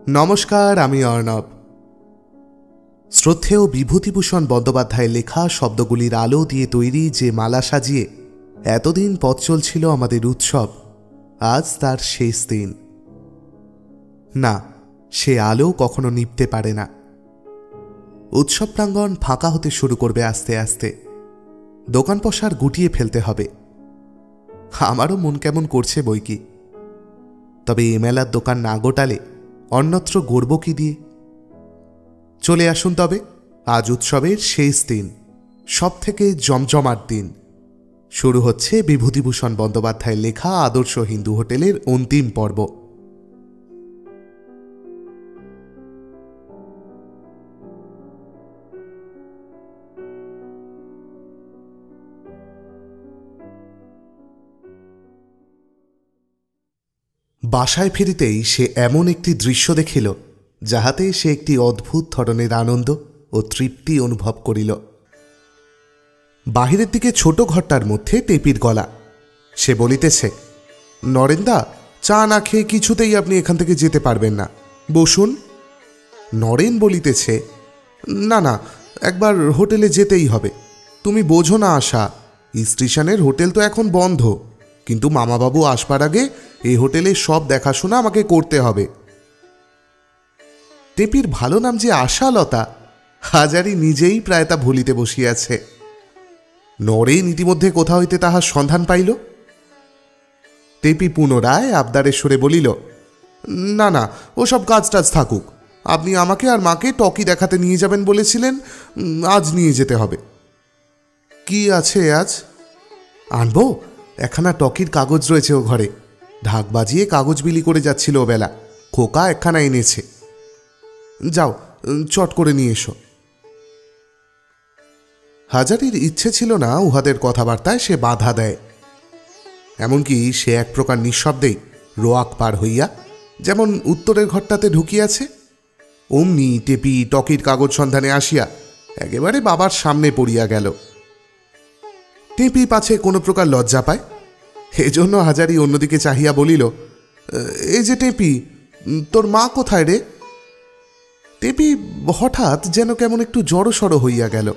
নমস্কার, আমি অর্ণব। শ্রদ্ধেয় বিভূতিভূষণ বন্দ্যোপাধ্যায়ের লেখা শব্দগুলির আলো দিয়ে তৈরি যে মালা সাজিয়ে এতদিন পথ চলছিল আমাদের উৎসব, আজ তার শেষ দিন। না, সে আলো কখনো নিভতে পারে না। উৎসব প্রাঙ্গণ ফাঁকা হতে শুরু করবে আস্তে আস্তে। দোকান পসার গুটিয়ে ফেলতে হবে। আমারও মন কেমন করছে বইকি। তবে এ মেলার দোকান না গোটালে অন্যত্র গড়ব কি দিয়ে? চলে আসুন তবে, আজ উৎসবের শেষ দিন, সব থেকে জমজমাট দিন। শুরু হচ্ছে বিভূতিভূষণ বন্দ্যোপাধ্যায়ের লেখা আদর্শ হিন্দু হোটেলের অন্তিম পর্ব। বাসায় ফিরিতেই সে এমন একটি দৃশ্য দেখিল, যাহাতে সে একটি অদ্ভুত ধরনের আনন্দ ও তৃপ্তি অনুভব করিল। বাহিরের দিকে ছোট ঘরটার মধ্যে টেপির গলা। সে বলিতেছে, নরেন্দা, চা না খেয়ে কিছুতেই আপনি এখান থেকে যেতে পারবেন না, বসুন। নরেন বলিতেছে, না না, একবার হোটেলে যেতেই হবে। তুমি বোঝো না আশা, স্টেশনের হোটেল তো এখন বন্ধ, কিন্তু মামাবাবু আসবার আগে এই হোটেলের সব দেখাশোনা আমাকে করতে হবে। টেপির ভালো নাম যে আশালতা, হাজারি নিজেই প্রায় তা ভুলিতে বসিয়াছে। নরেন ইতিমধ্যে কোথা হইতে তাহার সন্ধান পাইল। টেপি পুনরায় আবদারের সুরে বলিল, না না, ওসব কাজ টাজ থাকুক। আপনি আমাকে আর মাকে টকি দেখাতে নিয়ে যাবেন বলেছিলেন, আজ নিয়ে যেতে হবে। কি আছে আজ? আনবো, একখানা টকির কাগজ রয়েছে ও ঘরে। ঢাক বাজিয়ে কাগজ বিলি করে যাচ্ছিল ও বেলা, খোকা একখানা এনেছে। যাও, চট করে নিয়ে এসো। হাজারির ইচ্ছে ছিল না উহাদের কথাবার্তায় সে বাধা দেয়। এমনকি সে এক প্রকার নিঃশব্দেই রোয়াক পার হইয়া যেমন উত্তরের ঘরটাতে ঢুকিয়াছে, অমনি টেপি টকির কাগজ সন্ধানে আসিয়া একেবারে বাবার সামনে পড়িয়া গেল। টেপি পাছে কোনো প্রকার লজ্জা পায়, এজন্য হাজারি অন্যদিকে চাহিয়া বলিল, এই যে টেপি, তোর মা কোথায় রে? টেপি হঠাৎ যেন কেমন একটু জড়সড় হইয়া গেল।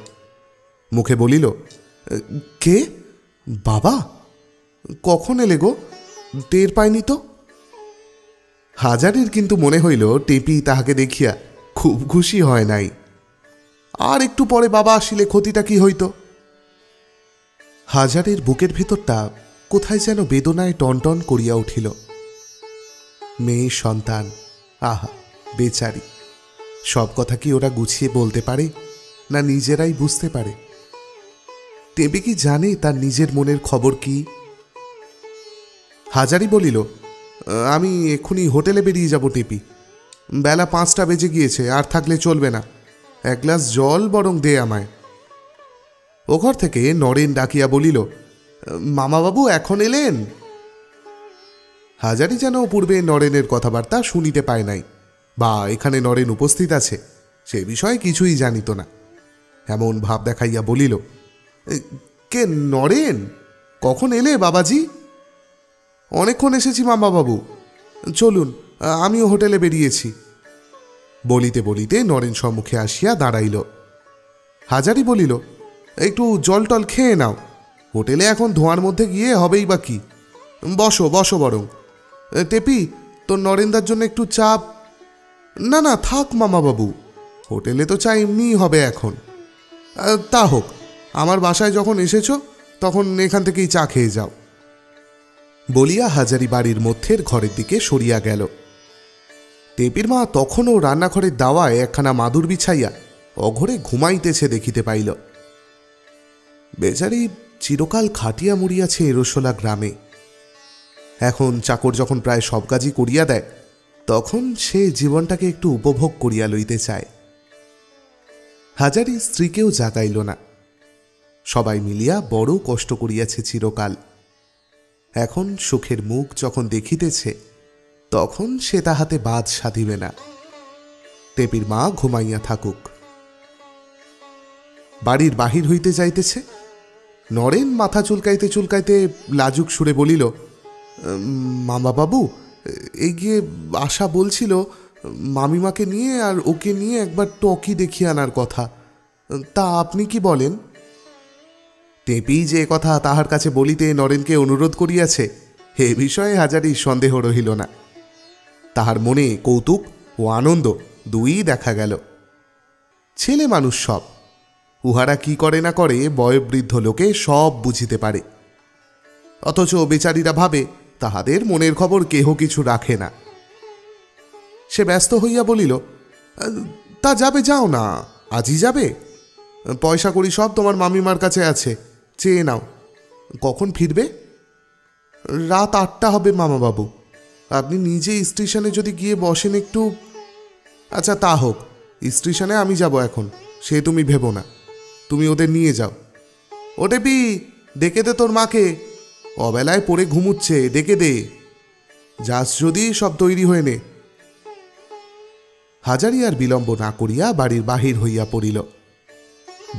মুখে বলিল, কে? বাবা? কখন এলে গো? টের পাইনি তো। হাজারির কিন্তু মনে হইল টেপি তাহাকে দেখিয়া খুব খুশি হয় নাই। আর একটু পরে বাবা আসিলে ক্ষতিটা কি হইত? হাজারের বুকের ভেতরটা কোথায় যেন বেদনায় টনটন করিয়া উঠিল। মেয়ে সন্তান, আহা বেচারি, সব কথা কি ওরা গুছিয়ে বলতে পারে, না নিজেরাই বুঝতে পারে? টেপি কি জানে তার নিজের মনের খবর কি? হাজারি বলিল, আমি এক্ষুনি হোটেলে বেরিয়ে যাব টেপি, বেলা 5টা বেজে গিয়েছে, আর থাকলে চলবে না। এক গ্লাস জল বরং দে আমায়। ও ঘর থেকে নরেন ডাকিয়া বলিল, মামাবাবু এখন এলেন? হাজারি যেন পূর্বে নরেনের কথাবার্তা শুনিতে পায় নাই, বা এখানে নরেন উপস্থিত আছে সে বিষয়ে কিছুই জানিত না। এমন ভাব দেখাইয়া বলিল, কে নরেন? কখন এলে বাবাজি? অনেকক্ষণ এসেছি মামাবাবু, চলুন, আমিও হোটেলে বেরিয়েছি। বলিতে বলিতে নরেন সম্মুখে আসিয়া দাঁড়াইল। হাজারি বলিল, একটু জল টল খেয়ে নাও, হোটেলে এখন ধোঁয়ার মধ্যে গিয়ে হবেই বা কি। বসো বসো বরং। টেপি, তোর নরেন্দার জন্য একটু চা? না না, থাক মামাবাবু, হোটেলে তো চা এমনিই হবে এখন। তা হোক, আমার বাসায় যখন এসেছ তখন এখান থেকেই চা খেয়ে যাও। বলিয়া হাজারি বাড়ির মধ্যের ঘরের দিকে সরিয়া গেল। টেপির মা তখনও রান্নাঘরের দাওয়ায় একখানা মাদুর বিছাইয়া অঘরে ঘুমাইতেছে দেখিতে পাইল। বেচারি চিরকাল খাটিয়া মরিয়াছে এরোশোলা গ্রামে। এখন চাকর যখন প্রায় সব কাজই করিয়া দেয়, তখন সে জীবনটাকে একটু উপভোগ করিয়া লইতে চায়। হাজারি স্ত্রীকেও জাগাইল না। সবাই মিলিয়া বড় কষ্ট করিয়াছে চিরকাল। এখন সুখের মুখ যখন দেখিতেছে, তখন সে তাহাতে বাদ সাধিবে না। টেপির মা ঘুমাইয়া থাকুক। বাড়ির বাহির হইতে যাইতেছে। নরেন মাথা চুলকাইতে চুলকাইতে লাজুক সুরে বলিল, মামাবাবু, এই গিয়ে আশা বলছিল মামিমাকে নিয়ে আর ওকে নিয়ে একবার টকি দেখিয়ে আনার কথা। তা আপনি কি বলেন? টেপি যে কথা তাহার কাছে বলিতে নরেনকে অনুরোধ করিয়াছে, এ বিষয়ে হাজারির সন্দেহ রহিল না। তাহার মনে কৌতুক ও আনন্দ দুই দেখা গেল। ছেলে মানুষ সব, উহারা কি করে না করে বয়োবৃদ্ধ লোকে সব বুঝিতে পারে। অথচ বেচারীরা ভাবে তাহাদের মনের খবর কেহ কিছু রাখে না। সে ব্যস্ত হইয়া বলিল, তা যাবে, যাও না, আজই যাবে। পয়সা কড়ি সব তোমার মামিমার কাছে আছে, চেয়ে নাও। কখন ফিরবে? রাত 8টা হবে মামাবাবু। আপনি নিজে স্টেশনে যদি গিয়ে বসেন একটু। আচ্ছা তা হোক, স্টেশনে আমি যাব এখন, সে তুমি ভেবো না। তুমি ওদের নিয়ে যাও। ও টেপি, ডেকে দে তোর মাকে, অবেলায় পড়ে ঘুমুচ্ছে, ডেকে দে। যাস যদি সব তৈরি হয়ে নে। হাজারি আর বিলম্ব না করিয়া বাড়ির বাহির হইয়া পড়িল।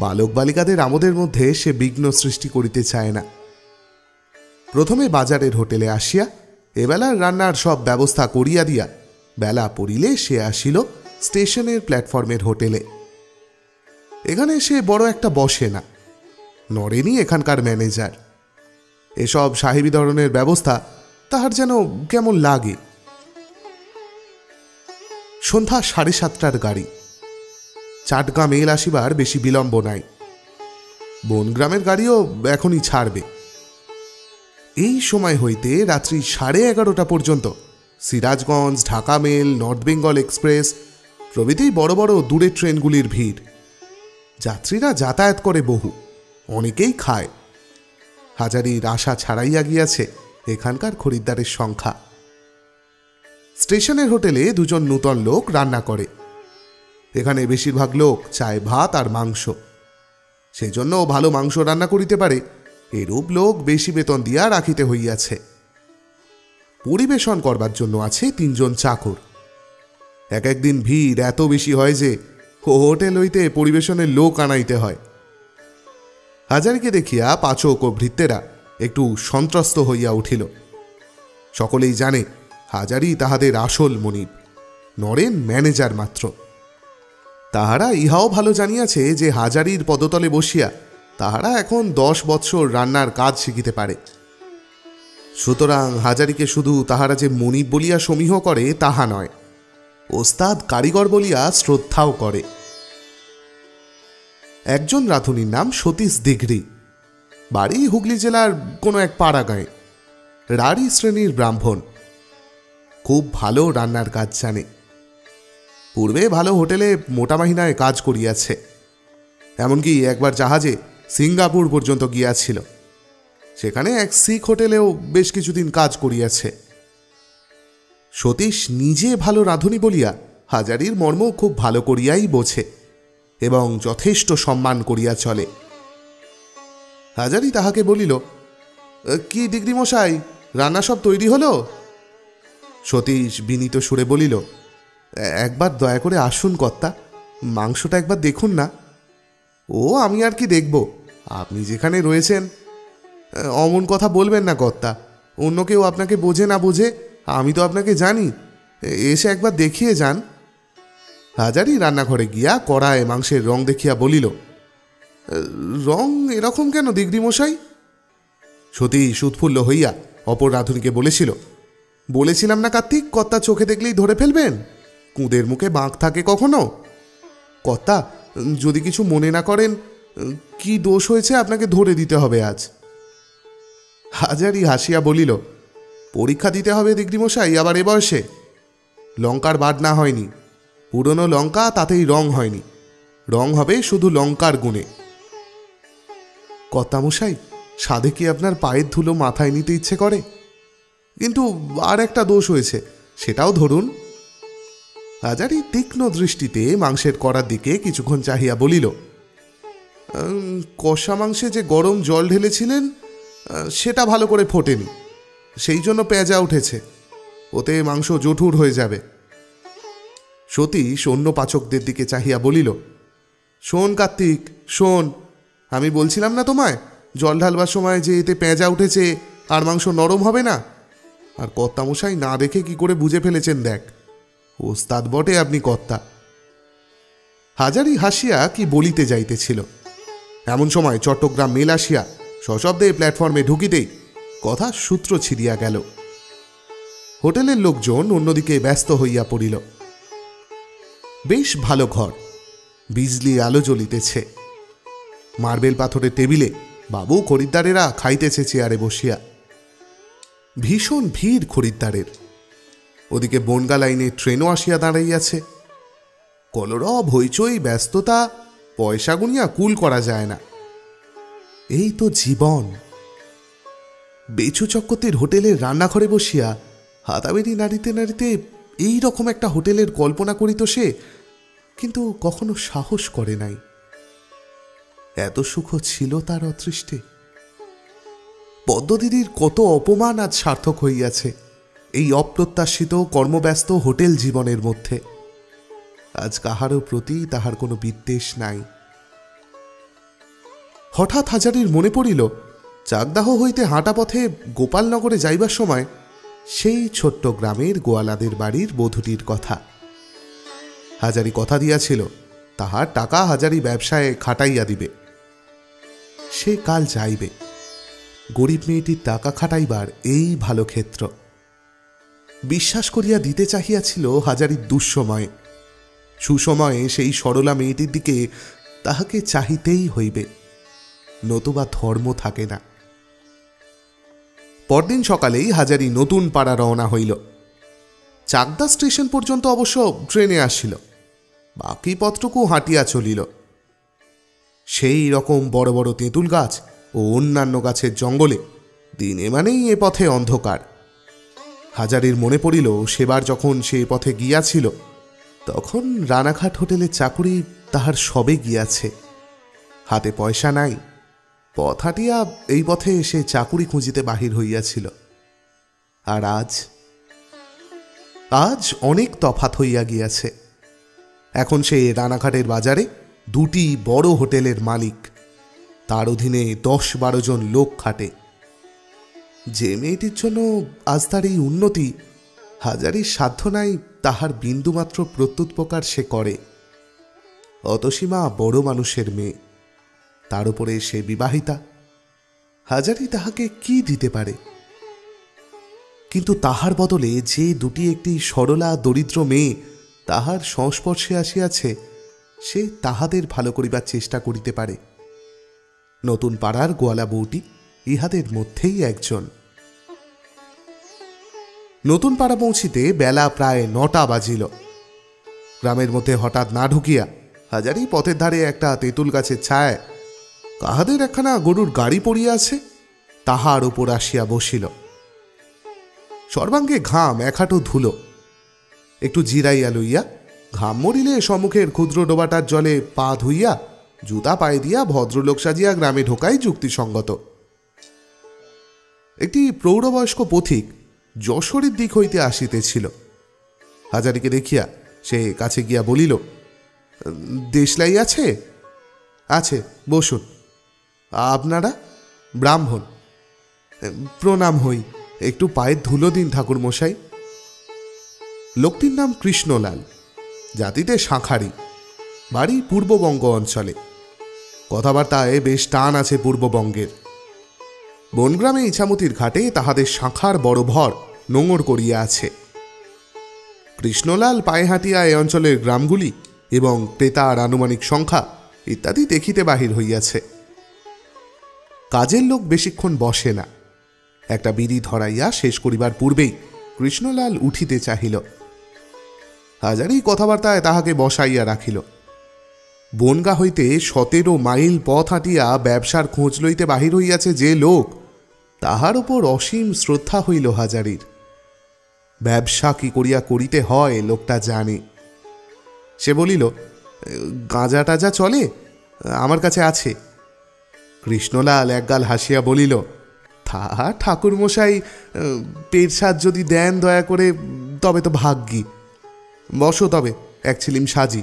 বালক বালিকাদের আমোদের মধ্যে সে বিঘ্ন সৃষ্টি করিতে চায় না। প্রথমে বাজারের হোটেলে আসিয়া এবেলার রান্নার সব ব্যবস্থা করিয়া দিয়া বেলা পড়িলে সে আসিল স্টেশনের প্ল্যাটফর্মের হোটেলে। এখানে সে বড় একটা বসে না, নরেনই এখানকার ম্যানেজার। এসব সাহেবী ধরনের ব্যবস্থা তাহার যেন কেমন লাগে। সন্ধ্যা 7:30টার গাড়ি। চাটগাঁ মেল আসিবার বেশি বিলম্ব নাই। বনগ্রামের গাড়িও এখনই ছাড়বে। এই সময় হইতে রাত্রি 11:30 পর্যন্ত Sirajganj, Dhaka mail, north Bengal express প্রভৃতি বড় বড় দূরের ট্রেনগুলির ভিড়। যাত্রীরা যাতায়াত করে বহু, অনেকেই খায়। হাজারির আশা ছাড়াইয়া গিয়াছে এখানকার খরিদ্দারের সংখ্যা। স্টেশনের হোটেলে দুজন নূতন লোক রান্না করে। এখানে বেশিরভাগ লোক চায় ভাত আর মাংস। সেজন্য ভালো মাংস রান্না করিতে পারে এরূপ লোক বেশি বেতন দিয়া রাখিতে হইয়াছে। পরিবেশন করবার জন্য আছে 3 জন চাকর। এক একদিন ভিড় এত বেশি হয় যে হোটেল হইতে পরিবেশনের লোক আনাইতে হয়। হাজারিকে দেখিয়া পাচক ও ভৃত্যেরা একটু সন্ত্রস্ত হইয়া উঠিল। সকলেই জানে হাজারি তাহাদের আসল মনিব, নরেন ম্যানেজার মাত্র। তাহারা ইহাও ভালো জানিয়াছে যে হাজারির পদতলে বসিয়া তাহারা এখন 10 বৎসর রান্নার কাজ শিখিতে পারে। সুতরাং হাজারিকে শুধু তাহারা যে মনিব বলিয়া সমীহ করে তাহা নয়, ওস্তাদ কারিগর বলিয়া শ্রদ্ধাও করে। একজন রাঁধুনির নাম সতীশ দিঘরি, বাড়ি হুগলি জেলার কোনো এক পাড়া গাঁয়ে, রাঢ়ী শ্রেণীর ব্রাহ্মণ। খুব ভালো রান্নার কাজ জানে। পূর্বে ভালো হোটেলে মোটা মাহিনায় কাজ করিয়াছে, এমনকি একবার জাহাজে সিঙ্গাপুর পর্যন্ত গিয়াছিল। সেখানে এক শিখ হোটেলেও বেশ কিছুদিন কাজ করিয়াছে। সতীশ নিজে ভালো রাঁধুনি বলিয়া হাজারির মর্ম খুব ভালো করিয়াই বোঝে এবং যথেষ্ট সম্মান করিয়া চলে। হাজারি তাহাকে বলিল, কি ডিগ্রি মশাই, রান্না সব তৈরি হলো? সতীশ বিনীত সুরে বলিল, একবার দয়া করে আসুন কর্তা, মাংসটা একবার দেখুন না। ও আমি আর কি দেখব, আপনি যেখানে রয়েছেন। অমন কথা বলবেন না কর্তা, অন্য কেউ আপনাকে বোঝে না বোঝে আমি তো আপনাকে জানি, এসে একবার দেখিয়ে যান। হাজারি রান্নাঘরে গিয়া কড়ায় মাংসের রং দেখিয়া বলিল, রং এরকম কেন দিগ্রি মশাই? সতীশ উৎফুল্ল হইয়া অপর রাঁধুনিকে বলেছিলাম না কার্তিক, কর্তা চোখে দেখলেই ধরে ফেলবেন, কুঁদের মুখে বাঁক থাকে কখনো। কর্তা যদি কিছু মনে না করেন, কি দোষ হয়েছে আপনাকে ধরে দিতে হবে আজ। হাজারি হাসিয়া বলিল, পরীক্ষা দিতে হবে দিগ্রি মশাই আবার এ বয়সে? লঙ্কার বাটনা হয়নি, পুরনো লঙ্কা তাতেই রং হয়নি, রং হবে শুধু লঙ্কার গুণে। কর্তামশাই, সাধে কি আপনার পায়ের ধুলো মাথায় নিতে ইচ্ছে করে? কিন্তু আর একটা দোষ হয়েছে, সেটাও ধরুন। হাজারি তীক্ষ্ণ দৃষ্টিতে মাংসের কড়ার দিকে কিছুক্ষণ চাহিয়া বলিল, কষা মাংসে যে গরম জল ঢেলেছিলেন সেটা ভালো করে ফোটেনি, সেই জন্য পেঁজা উঠেছে, ওতে মাংস জঠুর হয়ে যাবে। সতীশ অন্য পাচকদের দিকে চাহিয়া বলিল, শোন কার্তিক, শোন, আমি বলছিলাম না তোমায় জল ঢালবার সময় যে এতে পেঁজা উঠেছে আর মাংস নরম হবে না? আর কর্তামশাই না দেখে কি করে বুঝে ফেলেছেন দেখ। ওস্তাদ বটে আপনি কর্তা। হাজারি হাসিয়া কি বলিতে যাইতেছিল, এমন সময় চট্টগ্রাম মেল আসিয়া সশব্দে প্ল্যাটফর্মে ঢুকিতেই কথার সূত্র ছিড়িয়া গেল। হোটেলের লোকজন অন্যদিকে ব্যস্ত হইয়া পড়িল। বেশ ভালো ঘর, বিজলি আলো জ্বলিতেছে। মার্বেল পাথরের টেবিলে বাবু খরিদ্দারেরা খাইতেছে চেয়ারে বসিয়া। ভীষণ ভিড় খরিদ্দারের। ওদিকে বনগা লাইনে ট্রেনও আসিয়া দাঁড়াইয়াছে। কলরব, হইচই, ব্যস্ততা, পয়সা গুনিয়া কুল করা যায় না। এই তো জীবন। বেচু চক্কতির হোটেলের রান্নাঘরে বসিয়া হাতাবেরি নাড়িতে নাড়িতে এই রকম একটা হোটেলের কল্পনা করিত সে, কিন্তু কখনো সাহস করে নাই। এত সুখ ছিল তার অদৃষ্টে। পদ্মদিদির কত অপমান আজ সার্থক হইয়াছে এই অপ্রত্যাশিত কর্মব্যস্ত হোটেল জীবনের মধ্যে। আজ কাহারও প্রতি তাহার কোনো বিদ্বেষ নাই। হঠাৎ হাজারির মনে পড়িল চাকদাহ হইতে হাঁটা পথে গোপালনগরে যাইবার সময় সেই ছোট্ট গ্রামের গোয়ালাদের বাড়ির বধূটির কথা। হাজারি কথা দিয়াছিল তাহার টাকা হাজারি ব্যবসায় খাটাইয়া দিবে। সে কাল যাইবে। গরিব মেয়েটির টাকা খাটাইবার এই ভালো ক্ষেত্র। বিশ্বাস করিয়া দিতে চাহিয়াছিল হাজারির দুঃসময়ে। সুসময়ে সেই সরলা মেয়েটির দিকে তাহাকে চাহিতেই হইবে, নতুবা ধর্ম থাকে না। পরদিন সকালেই হাজারি নতুন পাড়া রওনা হইল। চাকদা স্টেশন পর্যন্ত অবশ্য ট্রেনে আসিল, বাকি পথটুকু হাঁটিয়া চলিল। সেই রকম বড় বড় তেঁতুল গাছ ও অন্যান্য গাছের জঙ্গলে দিনে মানেই এ পথে অন্ধকার। হাজারির মনে পড়িল সেবার যখন সে পথে গিয়াছিল তখন রানাঘাট হোটেলের চাকুরি তাহার সবে গিয়াছে। হাতে পয়সা নাই, পথ হাঁটিয়া এই পথে সে চাকুরি খুঁজিতে বাহির হইয়াছিল। আর আজ অনেক তফাৎ হইয়া গিয়াছে। এখন সে রানাঘাটের বাজারে দুটি বড় হোটেলের মালিক, তার অধীনে 10-12 জন লোক খাটে। যে মেয়েটির জন্য আজ তার এই উন্নতি, হাজারির সাধ্য নাই তাহার বিন্দুমাত্র প্রত্যুৎপকার সে করে। অতসীমা বড় মানুষের মেয়ে, তার উপরে সে বিবাহিতা। হাজারি তাহাকে কি দিতে পারে? কিন্তু তাহার বদলে যে দুটি একটি সরলা দরিদ্র মেয়ে তাহার সংস্পর্শে আসিয়াছে, সে তাহাদের ভালো করিবার চেষ্টা করিতে পারে। নতুন পাড়ার গোয়ালা বউটি ইহাদের মধ্যেই একজন। নতুন পাড়া পৌঁছিতে বেলা প্রায় 9টা বাজিল। গ্রামের মধ্যে হঠাৎ না ঢুকিয়া হাজারি পথের ধারে একটা তেঁতুল গাছের ছায়ায় কাহাদের একখানা গরুর গাড়ি পড়িয়া আছে, তাহার উপর আসিয়া বসিল। সর্বাঙ্গে ঘাম, এক হাঁটু ধুলো। একটু জিরাইয়া লইয়া ঘাম মরিলে সম্মুখের ক্ষুদ্র ডোবাটার জলে পা ধুইয়া জুতা পায়ে দিয়া ভদ্রলোক সাজিয়া গ্রামে ঢোকাই যুক্তিসঙ্গত। একটি প্রৌঢ়বয়স্ক পথিক যশোরের দিক হইতে আসিতেছিল। হাজারিকে দেখিয়া সে কাছে গিয়া বলিল, দেশলাই আছে? আছে, বসুন। আপনারা? ব্রাহ্মণ। প্রণাম হই, একটু পায়ের ধুলো দিন ঠাকুর মশাই। লোকটির নাম কৃষ্ণলাল, জাতিতে শাঁখারি, বাড়ি পূর্ববঙ্গ অঞ্চলে। কথাবার্তায় বেশ টান আছে পূর্ববঙ্গের। বনগ্রামে ইছামতির ঘাটে তাহাদের শাঁখার বড় ভর নোঙর করিয়া আছে। কৃষ্ণলাল পায়ে হাঁটিয়া এ অঞ্চলের গ্রামগুলি এবং ক্রেতার আনুমানিক সংখ্যা ইত্যাদি দেখিতে বাহির হইয়াছে। কাজের লোক বেশিক্ষণ বসে না। একটা বিড়ি ধরাইয়া শেষ করিবার পূর্বেই কৃষ্ণলাল উঠিতে চাহিল। হাজারি কথাবার্তায় তাহাকে বসাইয়া রাখিল। বনগা হইতে 17 মাইল পথ হাঁটিয়া ব্যবসার খোঁজ লইতে বাহির হইয়াছে যে লোক, তাহার উপর অসীম শ্রদ্ধা হইল হাজারির। ব্যবসা কি করিয়া করিতে হয় লোকটা জানে। সে বলিল, গাঁজা টাজা চলে? আমার কাছে আছে। কৃষ্ণলাল একগাল হাসিয়া বলিল, তাহা ঠাকুরমশাই পেরসাদ যদি দেন দয়া করে, তবে তো ভাগ্যি। বসো তবে, এক ছিলিম সাজি।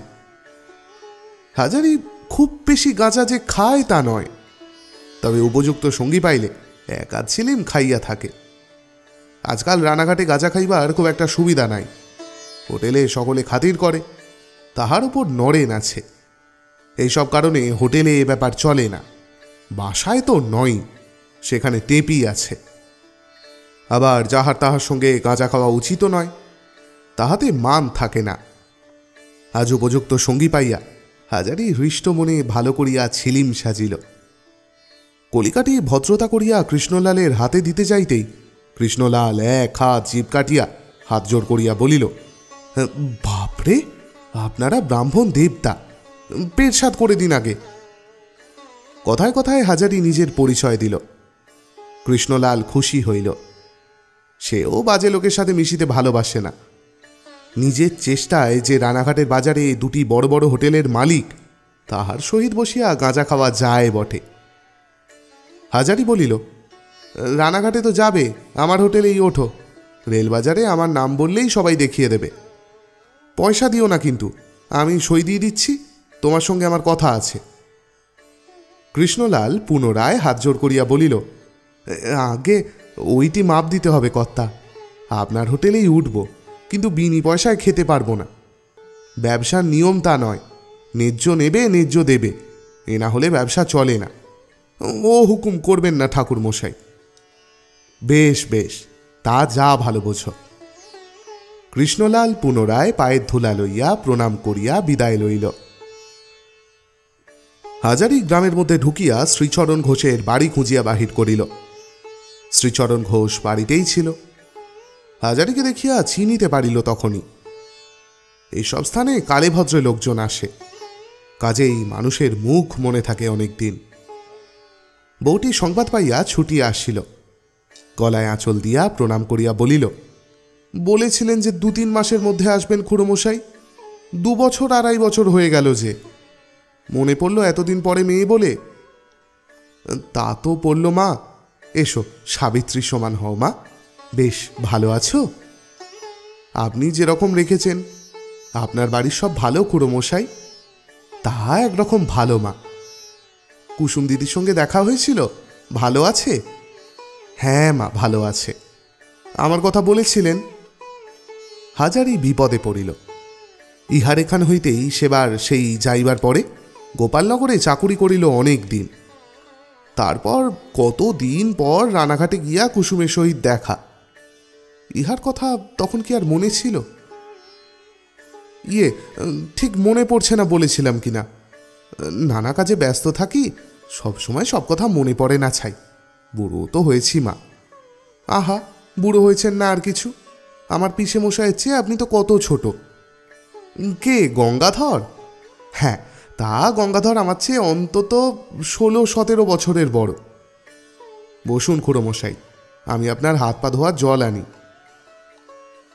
হাজারি খুব বেশি গাঁজা যে খায় তা নয়, তবে উপযুক্ত সঙ্গী পাইলে এক আধ ছিলিম খাইয়া থাকে। আজকাল রানাঘাটে গাঁজা খাইবার খুব একটা সুবিধা নাই। হোটেলে সকলে খাতির করে, তাহার উপর নরেন আছে। এইসব কারণে হোটেলে এ ব্যাপার চলে না। বাসায় তো নয়, সেখানে টেপি আছে। আবার যাহার তাহার সঙ্গে গাঁজা খাওয়া উচিত নয়, তাহাতে মান থাকে না। আজ উপযুক্ত সঙ্গী পাইয়া হাজারি হৃষ্ট মনে ভালো করিয়া ছিলিম সাজিল। কলিকাটি ভদ্রতা করিয়া কৃষ্ণলালের হাতে দিতে যাইতেই কৃষ্ণলাল এক হাত জিভ কাটিয়া হাত জোর করিয়া বলিল, বাপরে, আপনারা ব্রাহ্মণ দেবতা, পেট সাত করে দিন আগে। কথায় কথায় হাজারি নিজের পরিচয় দিল। কৃষ্ণলাল খুশি হইল। সেও বাজে লোকের সাথে মিশিতে ভালোবাসে না। নিজের চেষ্টায় যে রানাঘাটের বাজারে দুটি বড় বড় হোটেলের মালিক, তাহার সহিত বসিয়া গাঁজা খাওয়া যায় বটে। হাজারি বলিল, রানাঘাটে তো যাবে, আমার হোটেলেই ওঠো। রেলবাজারে আমার নাম বললেই সবাই দেখিয়ে দেবে। পয়সা দিও না কিন্তু, আমি সই দিয়ে দিচ্ছি, তোমার সঙ্গে আমার কথা আছে। কৃষ্ণলাল পুনরায় হাত জোর করিয়া বলিল, আগে ওইটি মাপ দিতে হবে কর্তা। আপনার হোটেলেই উঠব, কিন্তু বিনি পয়সায় খেতে পারবো না। ব্যবসার নিয়ম তা নয়, ন্যায্য নেবে ন্যায্য দেবে, এ না হলে ব্যবসা চলে না। ও হুকুম করবেন না ঠাকুর মশাই। বেশ বেশ, তা যা ভালো বোঝো। কৃষ্ণলাল পুনরায় পায়ের ধুলা লইয়া প্রণাম করিয়া বিদায় লইল। হাজারি গ্রামের মধ্যে ঢুকিয়া শ্রীচরণ ঘোষের বাড়ি খুঁজিয়া বাহির করিল। শ্রীচরণ ঘোষ বাড়িতেই ছিল। হাজারিকে দেখিয়া চিনিতে পারিল তখনই। এইসব স্থানে কালে ভদ্রে লোকজন আসে, কাজেই মানুষের মুখ মনে থাকে অনেক দিন। বউটি সংবাদ পাইয়া ছুটিয়া আসিল। গলায় আঁচল দিয়া প্রণাম করিয়া বলিল, বলেছিলেন যে 2-3 মাসের মধ্যে আসবেন খুড়োমশাই। 2 বছর 2.5 বছর হয়ে গেল যে। মনে পড়ল এতদিন পরে মেয়ে বলে। তা তো পড়ল মা। এসো, সাবিত্রী সমান হও মা। বেশ ভালো আছো? আপনি যেরকম রেখেছেন। আপনার বাড়ির সব ভালো খুড়োমশাই? তা একরকম ভালো মা। কুসুম দিদির সঙ্গে দেখা হয়েছিল? ভালো আছে? হ্যাঁ মা, ভালো আছে। আমার কথা বলেছিলেন। হাজারি বিপদে পড়িল। ইহার এখান হইতেই সেবার সেই যাইবার পরে গোপালনগরে চাকুরি করিল অনেক দিন। তারপর কত দিন পর রানাঘাটে গিয়া কুসুমের সহিত দেখা। ইহার কথা তখন কি আর মনে ছিল? ঠিক মনে পড়ছে না বলেছিলাম কিনা। নানা কাজে ব্যস্ত থাকি, সবসময় সব কথা মনে পড়ে না ছাই। বুড়ো তো হয়েছি মা। আহা, বুড়ো হয়েছেন না আর কিছু। আমার পিসে মশাইয়ের চেয়ে আপনি তো কত ছোট। কে, গঙ্গাধর? হ্যাঁ, তা গঙ্গাধর আমার চেয়ে অন্তত 16-17 বছরের বড়। বসুন খুড়োমশাই, আমি আপনার হাত পা ধোয়ার জল আনি।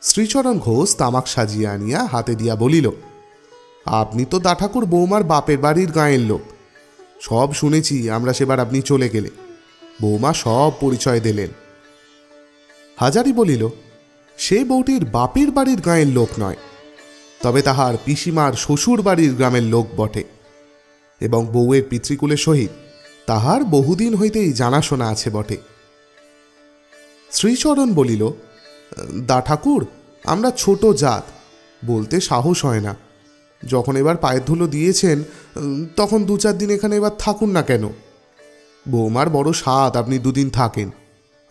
শ্রীচরণ ঘোষ তামাক সাজিয়া আনিয়া হাতে দিয়া বলিল, আপনি তো দাঠাকুর বৌমার বাপের বাড়ির গাঁয়ের লোক। সব শুনেছি আমরা সেবার আপনি চলে গেলে। বৌমা সব পরিচয় দিলেন। হাজারি বলিল, সে বউটির বাপের বাড়ির গাঁয়ের লোক নয়, তবে তাহার পিসিমার শ্বশুর বাড়ির গ্রামের লোক বটে, এবং বউয়ের পিতৃকুলের সহিত তাহার বহুদিন হইতেই জানাশোনা আছে বটে। শ্রীচরণ বলিল, দা ঠাকুর, আমরা ছোট জাত, বলতে সাহস হয় না। যখন এবার পায়ের ধুলো দিয়েছেন, তখন 2-4 দিন এখানে এবার থাকুন না কেন? বৌমার বড় স্বাদ আপনি 2 দিন থাকেন,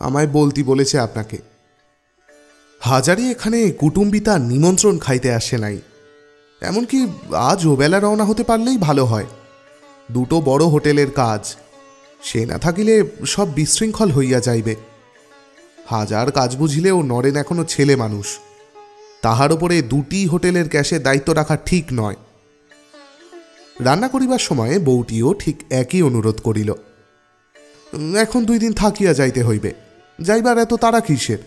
আমায় বলতি বলেছে আপনাকে। হাজারি এখানে কুটুম্বিতা নিমন্ত্রণ খাইতে আসে নাই। এমনকি আজ ওবেলা রওনা হতে পারলেই ভালো হয়। 2টো বড় হোটেলের কাজ, সে না থাকিলে সব বিশৃঙ্খল হইয়া যাইবে। হাজার কাজ বুঝিলেও নরেন এখনো ছেলে মানুষ। তাহার উপরে 2টি হোটেলের ক্যাশের দায়িত্ব রাখা ঠিক নয়। রান্না করিবার সময়ে বউটিও ঠিক একই অনুরোধ করিল। এখন 2 দিন থাকিয়া যাইতে হইবে, যাইবার এত তাড়া কিসের?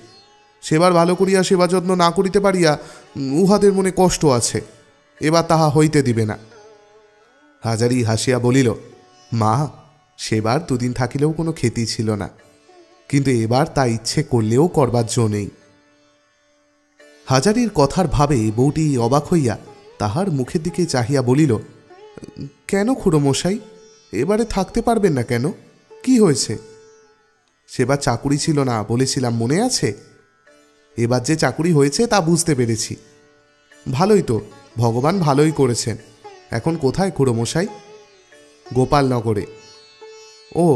সেবার ভালো করিয়া সেবা যত্ন না করিতে পারিয়া উহাদের মনে কষ্ট আছে, এবার তাহা হইতে দিবে না। হাজারি হাসিয়া বলিল, মা, সেবার 2 দিন থাকিলেও কোনো ক্ষতি ছিল না, কিন্তু এবার তা ইচ্ছে করলেও করবার জো নেই। হাজারির কথার ভাবে বউটি অবাক হইয়া তাহার মুখের দিকে চাহিয়া বলিল, কেন খুড়োমশাই, এবারে থাকতে পারবেন না কেন? কি হয়েছে? সেবার চাকুরি ছিল না বলেছিলাম, মনে আছে? এবার যে চাকুরি হয়েছে তা বুঝতে পেরেছি। ভালোই তো, ভগবান ভালোই করেছেন। এখন কোথায় খুড়োমশাই? গোপালনগরে। ও,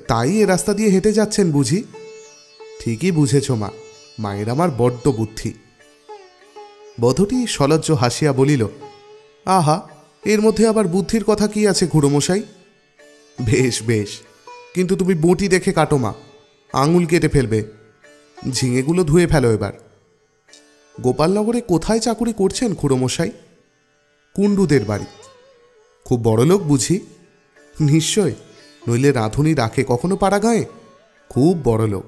তাই এ রাস্তা দিয়ে হেঁটে যাচ্ছেন বুঝি? ঠিকই বুঝেছ মা, মায়ের আমার বড্ড বুদ্ধি। বধূটি সলজ্জ হাসিয়া বলিল, আহা, এর মধ্যে আবার বুদ্ধির কথা কি আছে খুড়োমশাই? বেশ বেশ, কিন্তু তুমি বঁটি দেখে কাটো মা, আঙুল কেটে ফেলবে। ঝিঙেগুলো ধুয়ে ফেলো এবার। গোপালনগরে কোথায় চাকুরি করছেন খুড়োমশাই? কুণ্ডুদের বাড়ি। খুব বড় লোক বুঝি? নিশ্চয়, নইলে রাঁধুনি রাখে কখনো পাড়া গাঁয়ে? খুব বড় লোক।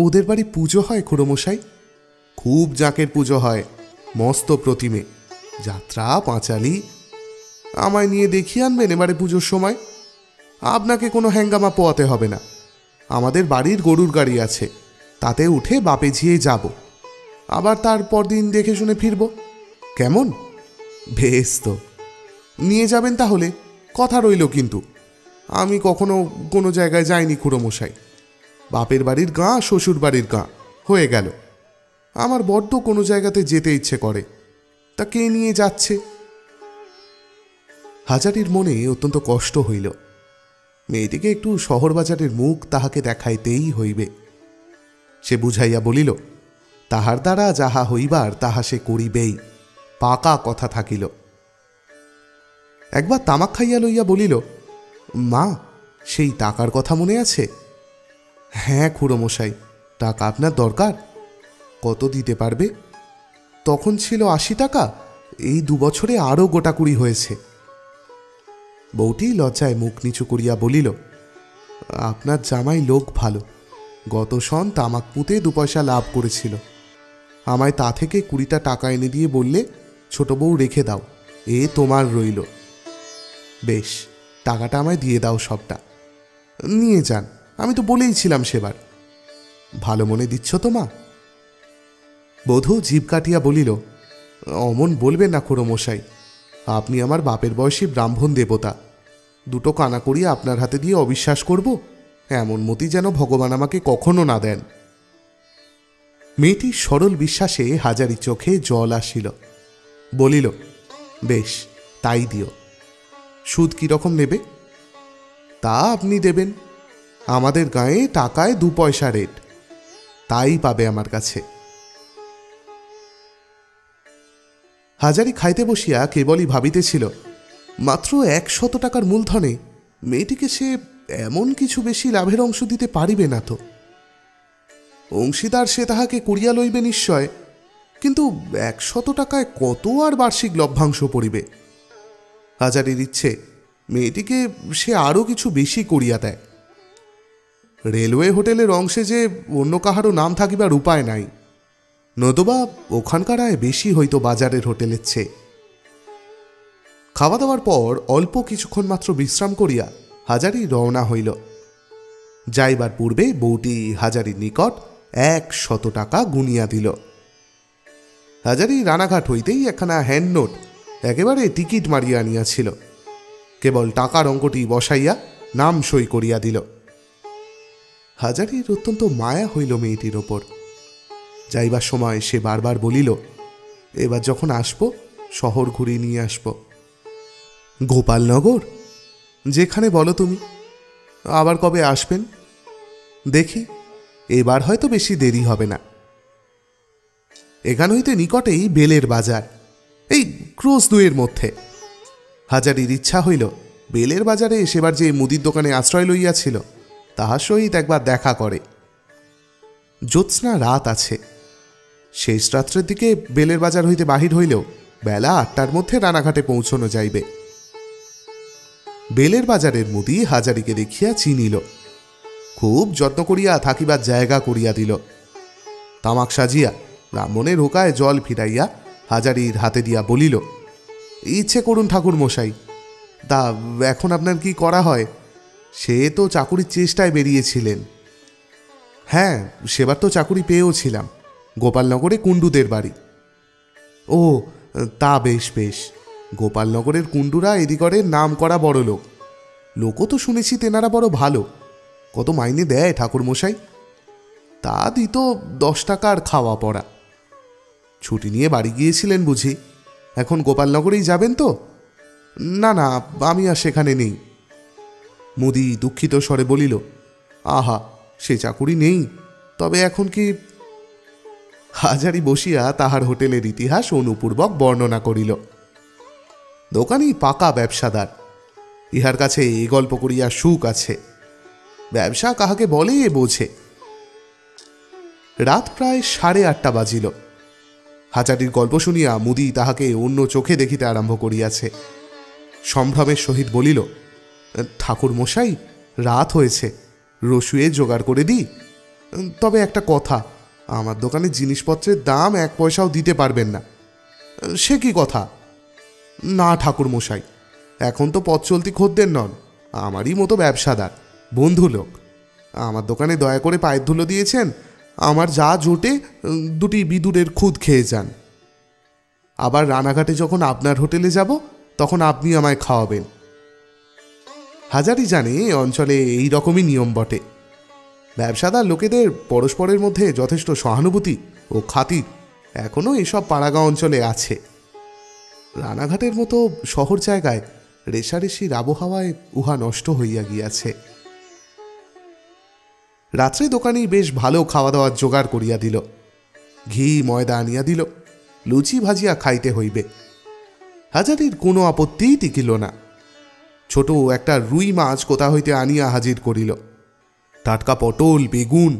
ওদের বাড়ি পুজো হয় খুড়োমশাই? খুব জাঁকের পুজো হয়, মস্ত প্রতিমে, যাত্রা পাঁচালি। আমায় নিয়ে দেখিয়ে আনবেন এবারে পুজোর সময়। আপনাকে কোনো হ্যাঙ্গামা পোয়াতে হবে না, আমাদের বাড়ির গরুর গাড়ি আছে, তাতে উঠে বাপে ঝিয়ে যাব, আবার তারপর দিন দেখে শুনে ফিরব। কেমন? বেশ তো, নিয়ে যাবেন তাহলে, কথা রইল। কিন্তু আমি কখনো কোনো জায়গায় যাইনি খুড়োমশাই। বাপের বাড়ির গাঁ, শ্বশুর বাড়ির গাঁ, হয়ে গেল। আমার বড্ড কোনো জায়গাতে যেতে ইচ্ছে করে, তা কে নিয়ে যাচ্ছে? হাজারির মনে অত্যন্ত কষ্ট হইল। মেয়েটিকে একটু শহর বাজারের মুখ তাহাকে দেখাইতেই হইবে। সে বুঝাইয়া বলিল, তাহার দ্বারা যাহা হইবার তাহা সে করিবেই, পাকা কথা থাকিল। একবার তামাক খাইয়া লইয়া বলিল, মা, সেই টাকার কথা মনে আছে? হ্যাঁ খুড়োমশাই, টাকা আপনার দরকার। কত দিতে পারবে? তখন ছিল 80 টাকা, এই 2 বছরে আরও গোটাকুড়ি হয়েছে। বউটি লজ্জায় মুখ নিচু করিয়া বলিল, আপনার জামাই লোক ভালো, গত সন তামাক পুঁতে 2 পয়সা লাভ করেছিল। আমায় তা থেকে 20টা টাকা এনে দিয়ে বললে, ছোট বউ রেখে দাও, এ তোমার রইল। বেশ, টাকাটা আমায় দিয়ে দাও সবটা। নিয়ে যান, আমি তো বলেইছিলাম সেবার। ভালো মনে দিচ্ছ তো মা? বধূ জিভ কাটিয়া বলিল, অমন বলবেন না খুড়োমশাই, আপনি আমার বাপের বয়সী ব্রাহ্মণ দেবতা, 2টো কানা করিয়া আপনার হাতে দিয়ে অবিশ্বাস করব? এমন মতি যেন ভগবান আমাকে কখনো না দেন। মেয়েটির সরল বিশ্বাসে হাজারি চোখে জল আসিল। বলিল, বেশ, তাই দিও। সুদ কিরকম নেবে? তা আপনি দেবেন, আমাদের গাঁয়ে টাকায় 2 পয়সা রেট, তাই পাবে আমার কাছে। হাজারি খাইতে বসিয়া কেবলই ভাবিতেছিল, মাত্র 100 টাকার মূলধনে মেয়েটিকে সে এমন কিছু বেশি লাভের অংশ দিতে পারিবে না তো। অংশীদার সে তাহাকে করিয়া লইবে নিশ্চয়, কিন্তু 100 টাকায় কত আর বার্ষিক লভ্যাংশ পড়িবে? হাজারির ইচ্ছে মেয়েটিকে সে আরও কিছু বেশি করিয়া দেয়। রেলওয়ে হোটেলের অংশে যে অন্য কাহারও নাম থাকিবার উপায় নাই, নতুবা ওখানকার আয় বেশি হইতো বাজারের হোটেলের চেয়ে। খাওয়া দাওয়ার পর অল্প কিছুক্ষণ মাত্র বিশ্রাম করিয়া হাজারি রওনা হইল। যাইবার পূর্বে বউটি হাজারির নিকট 100 টাকা গুনিয়া দিল। হাজারি রানাঘাট হইতেই একখানা হ্যান্ড নোট একেবারে টিকিট মারিয়া আনিয়াছিল, কেবল টাকার অঙ্কটি বসাইয়া নাম সই করিয়া দিল। হাজারির অত্যন্ত মায়া হইল মেয়েটির ওপর। যাইবার সময় সে বারবার বলিল, এবার যখন আসব শহর ঘুরিয়ে নিয়ে আসব। গোপালনগর? যেখানে বলো তুমি। আবার কবে আসবেন? দেখি, এবার হয়তো বেশি দেরি হবে না। এখান হইতে নিকটেই বেলের বাজার, এই ক্রোশ 2-এর মধ্যে। হাজারির ইচ্ছা হইল বেলের বাজারে সেবার যে মুদির দোকানে আশ্রয় লইয়াছিল তাহার সহিত একবার দেখা করে। জ্যোৎস্না রাত আছে, শেষ রাত্রের দিকে বেলের বাজার হইতে বাহির হইলেও বেলা 8টার মধ্যে রানাঘাটে পৌঁছানো যাইবে। বেলের বাজারের মুদি হাজারিকে দেখিয়া চিনিল, খুব যত্ন করিয়া থাকিবার জায়গা করিয়া দিল। তামাক সাজিয়া ব্রাহ্মণের হোকায় জল ফিরাইয়া হাজারির হাতে দিয়া বলিল, ইচ্ছে করুন ঠাকুর মশাই, তা এখন আপনার কি করা হয়? সে তো চাকুরির চেষ্টায় বেরিয়েছিলেন। হ্যাঁ, সেবার তো চাকুরি পেয়েও ছিলাম, গোপালনগরে কুণ্ডুদের বাড়ি। ও, তা বেশ বেশ। গোপালনগরের কুণ্ডুরা এদিকরের নাম করা বড় লোক, লোকও তো শুনেছি তেনারা বড় ভালো। কত মাইনে দেয় ঠাকুর মশাই? তা দিত 10 টাকার খাওয়া পড়া। ছুটি নিয়ে বাড়ি গিয়েছিলেন বুঝি? এখন গোপালনগরেই যাবেন তো? না না, আমি আর সেখানে নেই। মুদি দুঃখিত স্বরে বলিল, আহা, সে চাকুরি নেই, তবে এখন কি? হাজারি বসিয়া তাহার হোটেলের ইতিহাস অনুপূর্বক বর্ণনা করিল। দোকানি পাকা ব্যবসাদার, ইহার কাছে এই গল্প করিয়া সুখ আছে। ব্যবসা কাহাকে বলে এ বোঝে। রাত প্রায় 8:30 বাজিল। হাজারির গল্প শুনিয়া মুদি তাহাকে অন্য চোখে দেখিতে আরম্ভ করিয়াছে। সম্ভ্রমের সহিত বলিল, ঠাকুর মশাই, রাত হয়েছে, রসুয়ে জোগাড় করে দিই। তবে একটা কথা, আমার দোকানে জিনিসপত্রের দাম 1 পয়সাও দিতে পারবেন না। সে কি কথা? না ঠাকুর মশাই, এখন তো পথ চলতি খদ্দের নন, আমারই মতো ব্যবসাদার, বন্ধু লোক। আমার দোকানে দয়া করে পায়ের ধুলো দিয়েছেন, আমার যা জোটে 2টি বিদুরের খুদ খেয়ে যান। আবার রানাঘাটে যখন আপনার হোটেলে যাব, তখন আপনি আমায় খাওয়াবেন। হাজারি জানে এ অঞ্চলে এই রকমই নিয়ম বটে। ব্যবসাদার লোকেদের পরস্পরের মধ্যে যথেষ্ট সহানুভূতি ও খাতির এখনও এসব পাড়াগাঁও অঞ্চলে আছে। রানাঘাটের মতো শহর জায়গায় রেশারেশির আবহাওয়ায় উহা নষ্ট হইয়া গিয়াছে। রাত্রে দোকানি বেশ ভালো খাওয়া দাওয়ার জোগাড় করিয়া দিল। ঘি ময়দা আনিয়া দিল, লুচি ভাজিয়া খাইতে হইবে। হাজারির কোনো আপত্তিই টিকিল না। ছোট একটা রুই মাছ কোথা হইতে আনিয়া হাজির করিল। টাটকা পটল, বেগুন,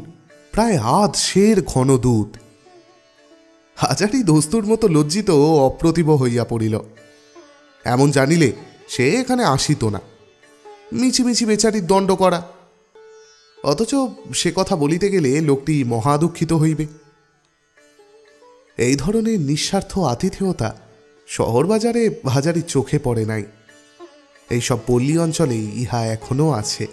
প্রায় আধ সের ঘন দুধ। হাজারি দস্তুর মতো লজ্জিত ও অপ্রতিভ হইয়া পড়িল। এমন জানিলে সে এখানে আসিত না। মিছিমিছি বেচারির দণ্ড করা। অথচ সে কথা বলিতে গেলে লোকটি মহা দুঃখিত হইবে। এই ধরনের নিঃস্বার্থ আতিথেয়তা শহর বাজারে হাজারির চোখে পড়ে নাই। এইসব পল্লী অঞ্চলে ইহা এখনও আছে।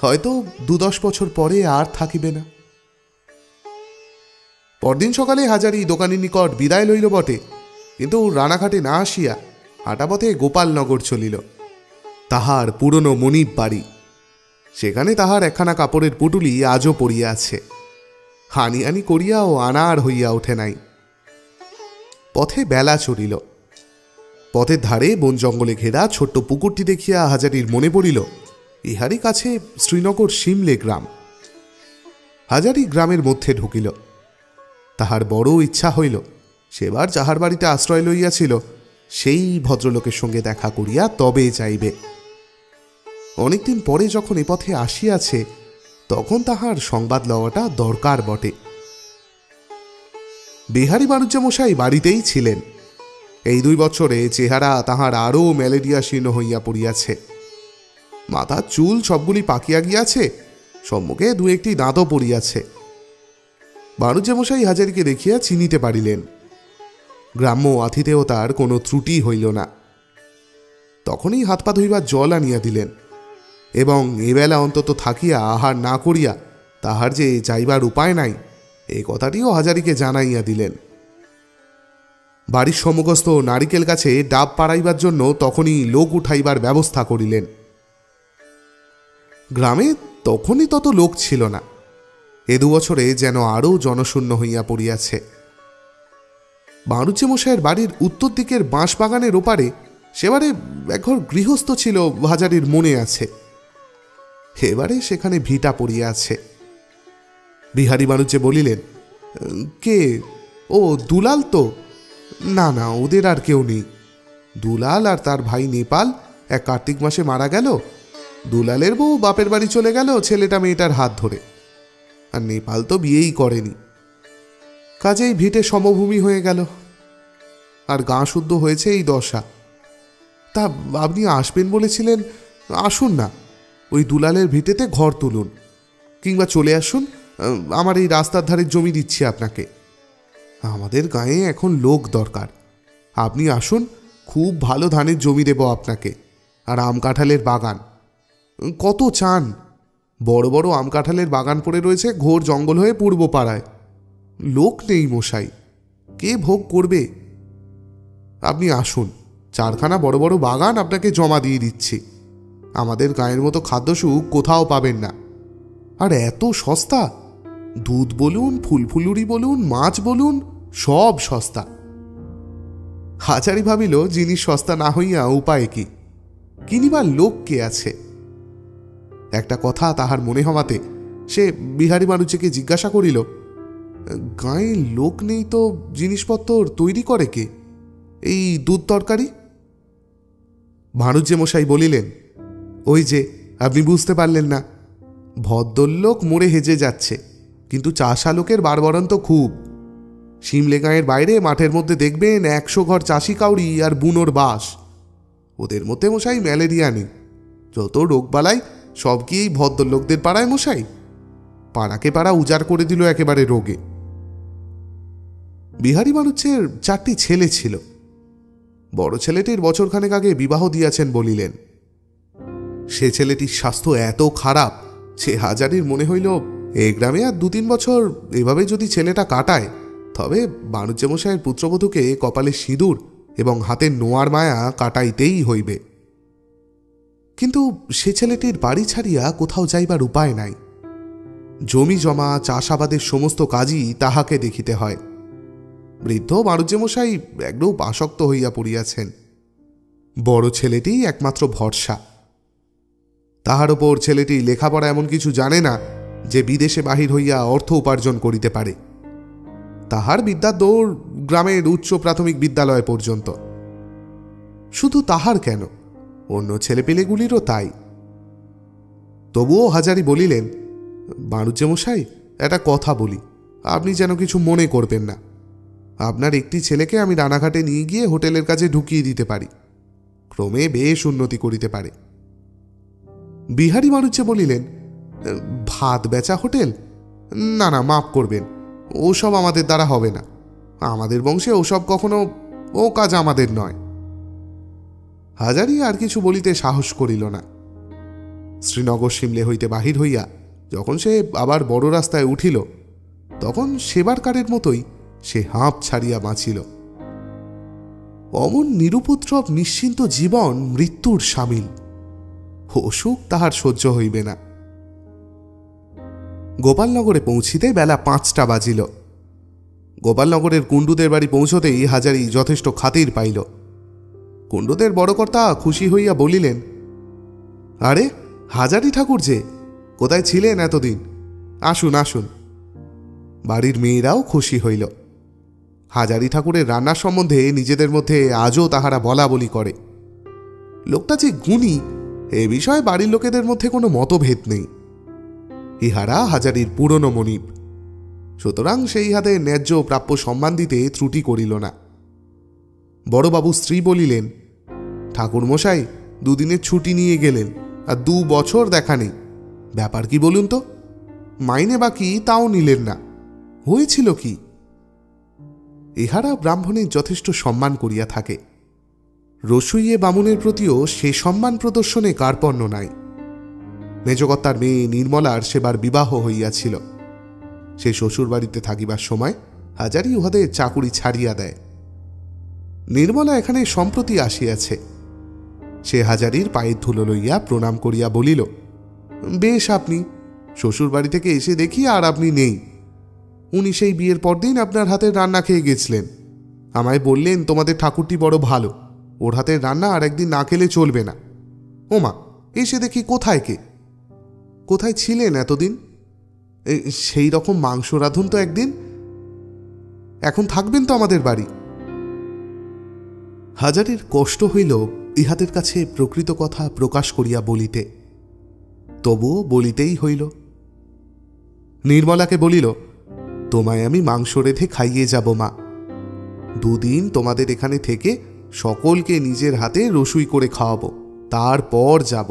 হয়তো 2-10 বছর পরে আর থাকিবে না। পরদিন সকালে হাজারি দোকানের নিকট বিদায় লইল বটে, কিন্তু রানাঘাটে না আসিয়া হাঁটাপথে গোপালনগর চলিল। তাহার পুরনো মনিব বাড়ি। সেখানে তাহার একখানা কাপড়ের পুটুলি আজও পড়িয়া আছে। হানি করিয়াও আনার হইয়া ওঠে নাই। পথে বেলা চড়িল। পথের ধারে বন জঙ্গলে ঘেরা ছোট্ট পুকুরটি দেখিয়া হাজারির মনে পড়িল, ইহারই কাছে শ্রীনগর শিমলে গ্রাম। হাজারি গ্রামের মধ্যে ঢুকিল। তাহার বড় ইচ্ছা হইল সেবার যাহার বাড়িতে আশ্রয় লইয়াছিল সেই ভদ্রলোকের সঙ্গে দেখা করিয়া তবে যাইবে। অনেকদিন পরে যখন এ পথে আসিয়াছে, তখন তাহার সংবাদ লওয়াটা দরকার বটে। বিহারী বাণিজ্যমশাই বাড়িতেই ছিলেন। এই 2 বছরে চেহারা তাহার আরও ম্যালেরিয়া শীর্ণ হইয়া পড়িয়াছে। মাথার চুল সবগুলি পাকিয়া গিয়াছে, সম্মুখে 2-1টি দাঁতও পড়িয়াছে। বাণিজ্যমশাই হাজারিকে দেখিয়া চিনিতে পারিলেন। গ্রাম্য আতিথেয়তার কোনো ত্রুটি হইল না। তখনই হাত পা ধুইবার জল আনিয়া দিলেন এবং এবেলা অন্তত থাকিয়া আহার না করিয়া তাহার যে যাইবার উপায় নাই, এই কথাটিও হাজারিকে জানাইয়া দিলেন। বাড়ির সম্মুখস্থ নারিকেল গাছে ডাব পাড়াইবার জন্য তখনই লোক উঠাইবার ব্যবস্থা করিলেন। গ্রামে তখনই তত লোক ছিল না। এ 2 বছরে যেন আরও জনশূন্য হইয়া পড়িয়াছে। বাণিজ্যমশাইয়ের বাড়ির উত্তর দিকের বাঁশ বাগানের ওপারে সেবারে একঘর গৃহস্থ ছিল, হাজারির মনে আছে। এবারে সেখানে ভিটা পড়িয়া আছে। বিহারী বাণিজ্যে বলিলেন, কে? ও দুলাল তো? না না, ওদের আর কেউ নেই। দুলাল আর তার ভাই নেপাল এক কার্তিক মাসে মারা গেল। দুলালের বউ বাপের বাড়ি চলে গেল ছেলেটা মেয়েটার হাত ধরে। আর নেপাল তো বিয়েই করেনি। কাজেই ভিটে সমভূমি হয়ে গেল। আর গাঁ শুদ্ধ হয়েছে এই দশা। তা আপনি আসবেন বলেছিলেন, আসুন না, ওই দুলালের ভিটেতে ঘর তুলুন, কিংবা চলে আসুন, আমার এই রাস্তার ধারে জমি দিচ্ছি আপনাকে। আমাদের গাঁয়ে এখন লোক দরকার। আপনি আসুন, খুব ভালো ধানের জমি দেব আপনাকে, আর আম কাঁঠালের বাগান। কত চান? বড় বড় আম কাঁঠালের বাগান পড়ে রয়েছে ঘোর জঙ্গল হয়ে পূর্ব পাড়ায়। লোক নেই মশাই, কে ভোগ করবে? আপনি আসুন, 4খানা বড় বড় বাগান আপনাকে জমা দিয়ে দিচ্ছি। আমাদের গায়ের মতো খাদ্যসুখ কোথাও পাবেন না। আর এত সস্তা! দুধ বলুন, ফুলফুলুরি বলুন, মাছ বলুন, সব সস্তা। হাজারি ভাবিল জিনিস সস্তা না হইয়া উপায় কি, কিনিবার লোক কে আছে। একটা কথা তাহার মনে হওয়াতে সে বিহারী মানুষকে জিজ্ঞাসা করিল, গাঁয়ে লোক নেই তো জিনিসপত্র তৈরি করে কে, এই দুধ তরকারি? ভানুজ্যে মশাই বলিলেন, ওই যে আপনি বুঝতে পারলেন না, ভদ্রলোক মরে হেজে যাচ্ছে, কিন্তু চাষা লোকের বাড়বড়ন্ত খুব। শিমলে গাঁয়ের বাইরে মাঠের মধ্যে দেখবেন 100 ঘর চাষি কাউরি আর বুনোর বাস। ওদের মধ্যে মশাই ম্যালেরিয়া নেই, যত রোগবালাই সব কি এই ভদ্রলোকদের পাড়ায় মশাই? পাড়াকে পাড়া উজাড় করে দিল একেবারে রোগে। বিহারী মানুষের 4টি ছেলে ছিল। বড় ছেলেটির বছরখানেক আগে বিবাহ দিয়াছেন বলিলেন। সে ছেলেটির স্বাস্থ্য এত খারাপ, সে হাজারির মনে হইল এই গ্রামে আর 2-3 বছর এভাবে যদি ছেলেটা কাটায়, তবে বাণুজ্য মশাইয়ের পুত্রবধূকে কপালে সিঁদুর এবং হাতের নোয়ার মায়া কাটাইতেই হইবে। কিন্তু সে ছেলেটির বাড়ি ছাড়িয়া কোথাও যাইবার উপায় নাই। জমি জমা চাষাবাদের সমস্ত কাজই তাহাকে দেখিতে হয়। বৃদ্ধ বাণুজ্য মশাই একদম আসক্ত হইয়া পড়িয়াছেন। বড় ছেলেটি একমাত্র ভরসা। তাহার ওপর ছেলেটি লেখাপড়া এমন কিছু জানে না যে বিদেশে বাহির হইয়া অর্থ উপার্জন করিতে পারে। তাহার বিদ্যার দৌড় গ্রামের উচ্চ প্রাথমিক বিদ্যালয় পর্যন্ত। শুধু তাহার কেন, অন্য ছেলেপেলেগুলিরও তাই। তবুও হাজারি বলিলেন, বাণুজ্য মশাই, একটা কথা বলি, আপনি যেন কিছু মনে করবেন না। আপনার একটি ছেলেকে আমি রানাঘাটে নিয়ে গিয়ে হোটেলের কাছে ঢুকিয়ে দিতে পারি, ক্রমে বেশ উন্নতি করিতে পারে। বিহারী বাণুজ্য বলিলেন, ভাত বেচা হোটেল? না না, মাফ করবেন, ওসব আমাদের দ্বারা হবে না। আমাদের বংশে ওসব কখনো, ও কাজ আমাদের নয়। হাজারি আর কিছু বলিতে সাহস করিল না। শ্রীনগর শিমলে হইতে বাহির হইয়া যখন সে আবার বড় রাস্তায় উঠিল, তখন সেবারকারের মতোই সে হাঁপ ছাড়িয়া বাঁচিল। অমন নিরুপদ্রব নিশ্চিন্ত জীবন মৃত্যুর সামিল। অসুখ তাহার সহ্য হইবে না। গোপালনগরে পৌঁছিতে বেলা 5টা বাজিল। গোপালনগরের কুণ্ডুদের বাড়ি পৌঁছতেই হাজারি যথেষ্ট খাতির পাইল। কুণ্ডুদের বড়কর্তা খুশি হইয়া বলিলেন, আরে হাজারি ঠাকুর যে, কোথায় ছিলেন এতদিন? আসুন আসুন। বাড়ির মেয়েরাও খুশি হইল। হাজারি ঠাকুরের রান্নার সম্বন্ধে নিজেদের মধ্যে আজও তাহারা বলা বলি করে। লোকটা যে গুণী, এ বিষয়ে বাড়ির লোকেদের মধ্যে কোনো মতভেদ নেই। ইহারা হাজারির পুরনো মনিব, সুতরাং সেই হাতে ন্যায্য প্রাপ্য সম্মান দিতে ত্রুটি করিল না। বড়বাবু স্ত্রী বলিলেন, ঠাকুরমশাই 2 দিনের ছুটি নিয়ে গেলেন, আর 2 বছর দেখা নেই। ব্যাপার কি বলুন তো? মাইনে বাকি তাও নিলেন না, হয়েছিল কি? ইহারা ব্রাহ্মণের যথেষ্ট সম্মান করিয়া থাকে। রসুইয়ে বামুনের প্রতিও সে সম্মান প্রদর্শনে কার্পণ্য নাই। মেজকর্তার মেয়ে নির্মলার সেবার বিবাহ হইয়াছিল। সে শ্বশুর বাড়িতে থাকিবার সময় হাজারি উহাদের চাকুরি ছাড়িয়া দেয়। নির্মলা এখানে সম্প্রতি আসিয়াছে। সে হাজারির পায়ের ধুলো লইয়া প্রণাম করিয়া বলিল, বেশ, আপনি শ্বশুর বাড়ি থেকে এসে দেখি আর আপনি নেই। উনি সেই বিয়ের পরদিন আপনার হাতের রান্না খেয়ে গেছিলেন। আমায় বললেন, তোমাদের ঠাকুরটি বড় ভালো, ওর হাতের রান্না আর একদিন না খেলে চলবে না। ওমা, এসে দেখি কোথায় কে? কোথায় ছিলেন এতদিন? সেই রকম মাংস রাঁধুন তো একদিন। এখন থাকবেন তো আমাদের বাড়ি। হাজারির কষ্ট হইল ইহাদের কাছে প্রকৃত কথা প্রকাশ করিয়া বলিতে, তবুও বলিতেই হইল। নির্মলাকে বলিল, তোমায় আমি মাংস রেঁধে খাইয়ে যাব মা। 2 দিন তোমাদের এখানে থেকে সকলকে নিজের হাতে রসুই করে খাওয়াবো, তারপর যাব।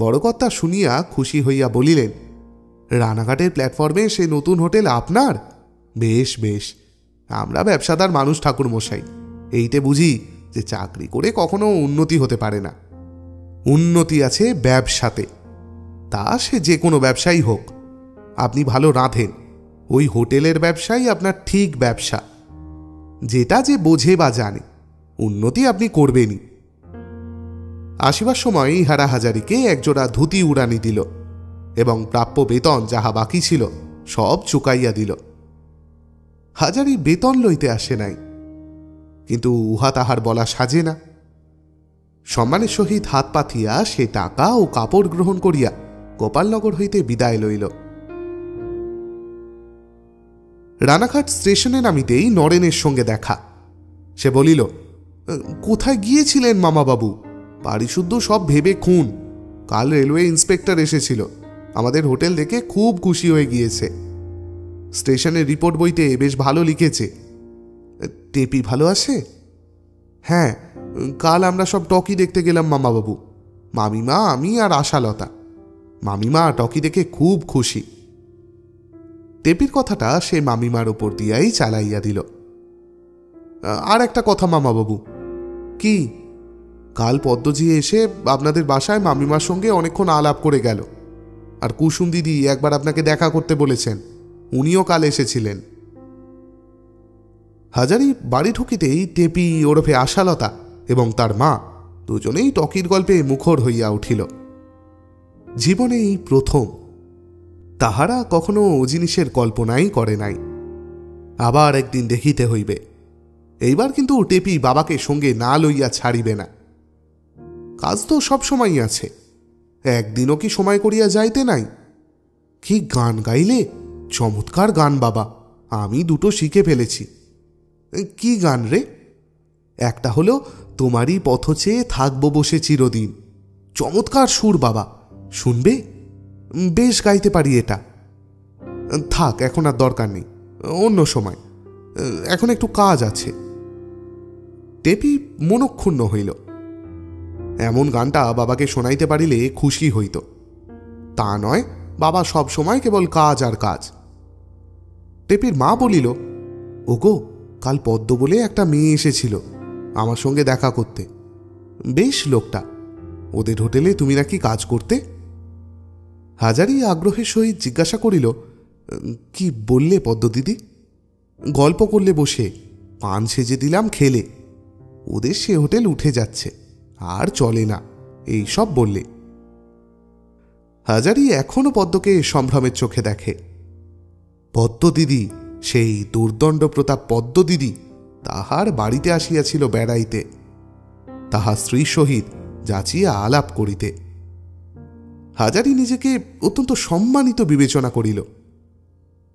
বড়কর্তা শুনিয়া খুশি হইয়া বলিলেন, রানাঘাটের প্ল্যাটফর্মে সে নতুন হোটেল আপনার? বেশ বেশ, আমরা ব্যবসাদার মানুষ ঠাকুর মশাই, এইতে বুঝি যে চাকরি করে কখনো উন্নতি হতে পারে না। উন্নতি আছে ব্যবসাতে, তা সে যে কোনো ব্যবসায়ী হোক। আপনি ভালো রাঁধেন, ওই হোটেলের ব্যবসাই আপনার ঠিক ব্যবসা। যেটা যে বোঝে বা জানে, উন্নতি আপনি করবেনই। আসিবার সময় ইহারা হাজারিকে একজোড়া ধুতি উড়ানি দিল এবং প্রাপ্য বেতন যাহা বাকি ছিল সব চুকাইয়া দিল। হাজারি বেতন লইতে আসে নাই, কিন্তু উহা তাহার বলা সাজে না। সম্মানের সহিত হাত পাতিয়া সে টাকা ও কাপড় গ্রহণ করিয়া গোপালনগর হইতে বিদায় লইল। রানাঘাট স্টেশনে নামিতেই নরেনের সঙ্গে দেখা। সে বলিল, কোথায় গিয়েছিলেন মামাবাবু? বাড়িশুদ্ধ সব ভেবে খুন। কাল রেলওয়ে ইন্সপেক্টর এসেছিল, আমাদের হোটেল দেখে খুব খুশি হয়ে গিয়েছে। স্টেশনের রিপোর্ট বইতে বেশ ভালো লিখেছে। টেপি ভালো আছে? হ্যাঁ, কাল আমরা সব টকি দেখতে গেলাম মামাবাবু, মামিমা, আমি আর আশালতা। মামিমা টকি দেখে খুব খুশি। টেপির কথাটা সে মামিমার ওপর দিয়াই চালাইয়া দিল। আর একটা কথা মামাবাবু। কি? কাল পদ্মজি এসে আপনাদের বাসায় মামিমার সঙ্গে অনেকক্ষণ আলাপ করে গেল, আর কুসুম দিদি একবার আপনাকে দেখা করতে বলেছেন, উনিও কাল এসেছিলেন। হাজারি বাড়ি ঢুকিতেই টেপি ওরফে আশালতা এবং তার মা দুজনেই টকির গল্পে মুখর হইয়া উঠিল। জীবনে এই প্রথম। তাহারা কখনো ও জিনিসের কল্পনাই করে নাই। আবার একদিন দেখিতে হইবে। এইবার কিন্তু টেপি বাবাকে সঙ্গে না লইয়া ছাড়িবে না। কাজ তো সব সময়ই আছে, একদিনও কি সময় করিয়া যাইতে নাই? কি গান গাইলে! চমৎকার গান বাবা, আমি দুটো শিখে ফেলেছি। কি গান রে? একটা হলো তোমারই পথ চেয়ে থাকবো বসে চিরদিন। চমৎকার সুর বাবা, শুনবে? বেশ গাইতে পারি এটা। থাক, এখন আর দরকার নেই, অন্য সময়, এখন একটু কাজ আছে। টেপি মনক্ষুণ্ণ হইল। এমন গানটা বাবাকে শোনাইতে পারিলে খুশি হইত। তা নয়, বাবা সব সময় কেবল কাজ আর কাজ। টেপির মা বলিল, ওগো, কাল পদ্ম বলে একটা মেয়ে এসেছিল আমার সঙ্গে দেখা করতে। বেশ লোকটা। ওদের হোটেলে তুমি নাকি কাজ করতে? হাজারি আগ্রহের সহিত জিজ্ঞাসা করিল, কি বললে পদ্ম দিদি? গল্প করলে বসে, পান সেজে দিলাম খেলে। ওদের সে হোটেল উঠে যাচ্ছে, আর চলে না, এই সব বললে। হাজারি এখনো পদ্মকে সম্ভ্রমের চোখে দেখে। পদ্ম দিদি, সেই দুর্দণ্ড প্রতাপ পদ্ম দিদি, তাহার বাড়িতে আসিয়াছিল বেড়াইতে, তাহার স্ত্রীর সহিত যাচিয়া আলাপ করিতে। হাজারি নিজেকে অত্যন্ত সম্মানিত বিবেচনা করিল।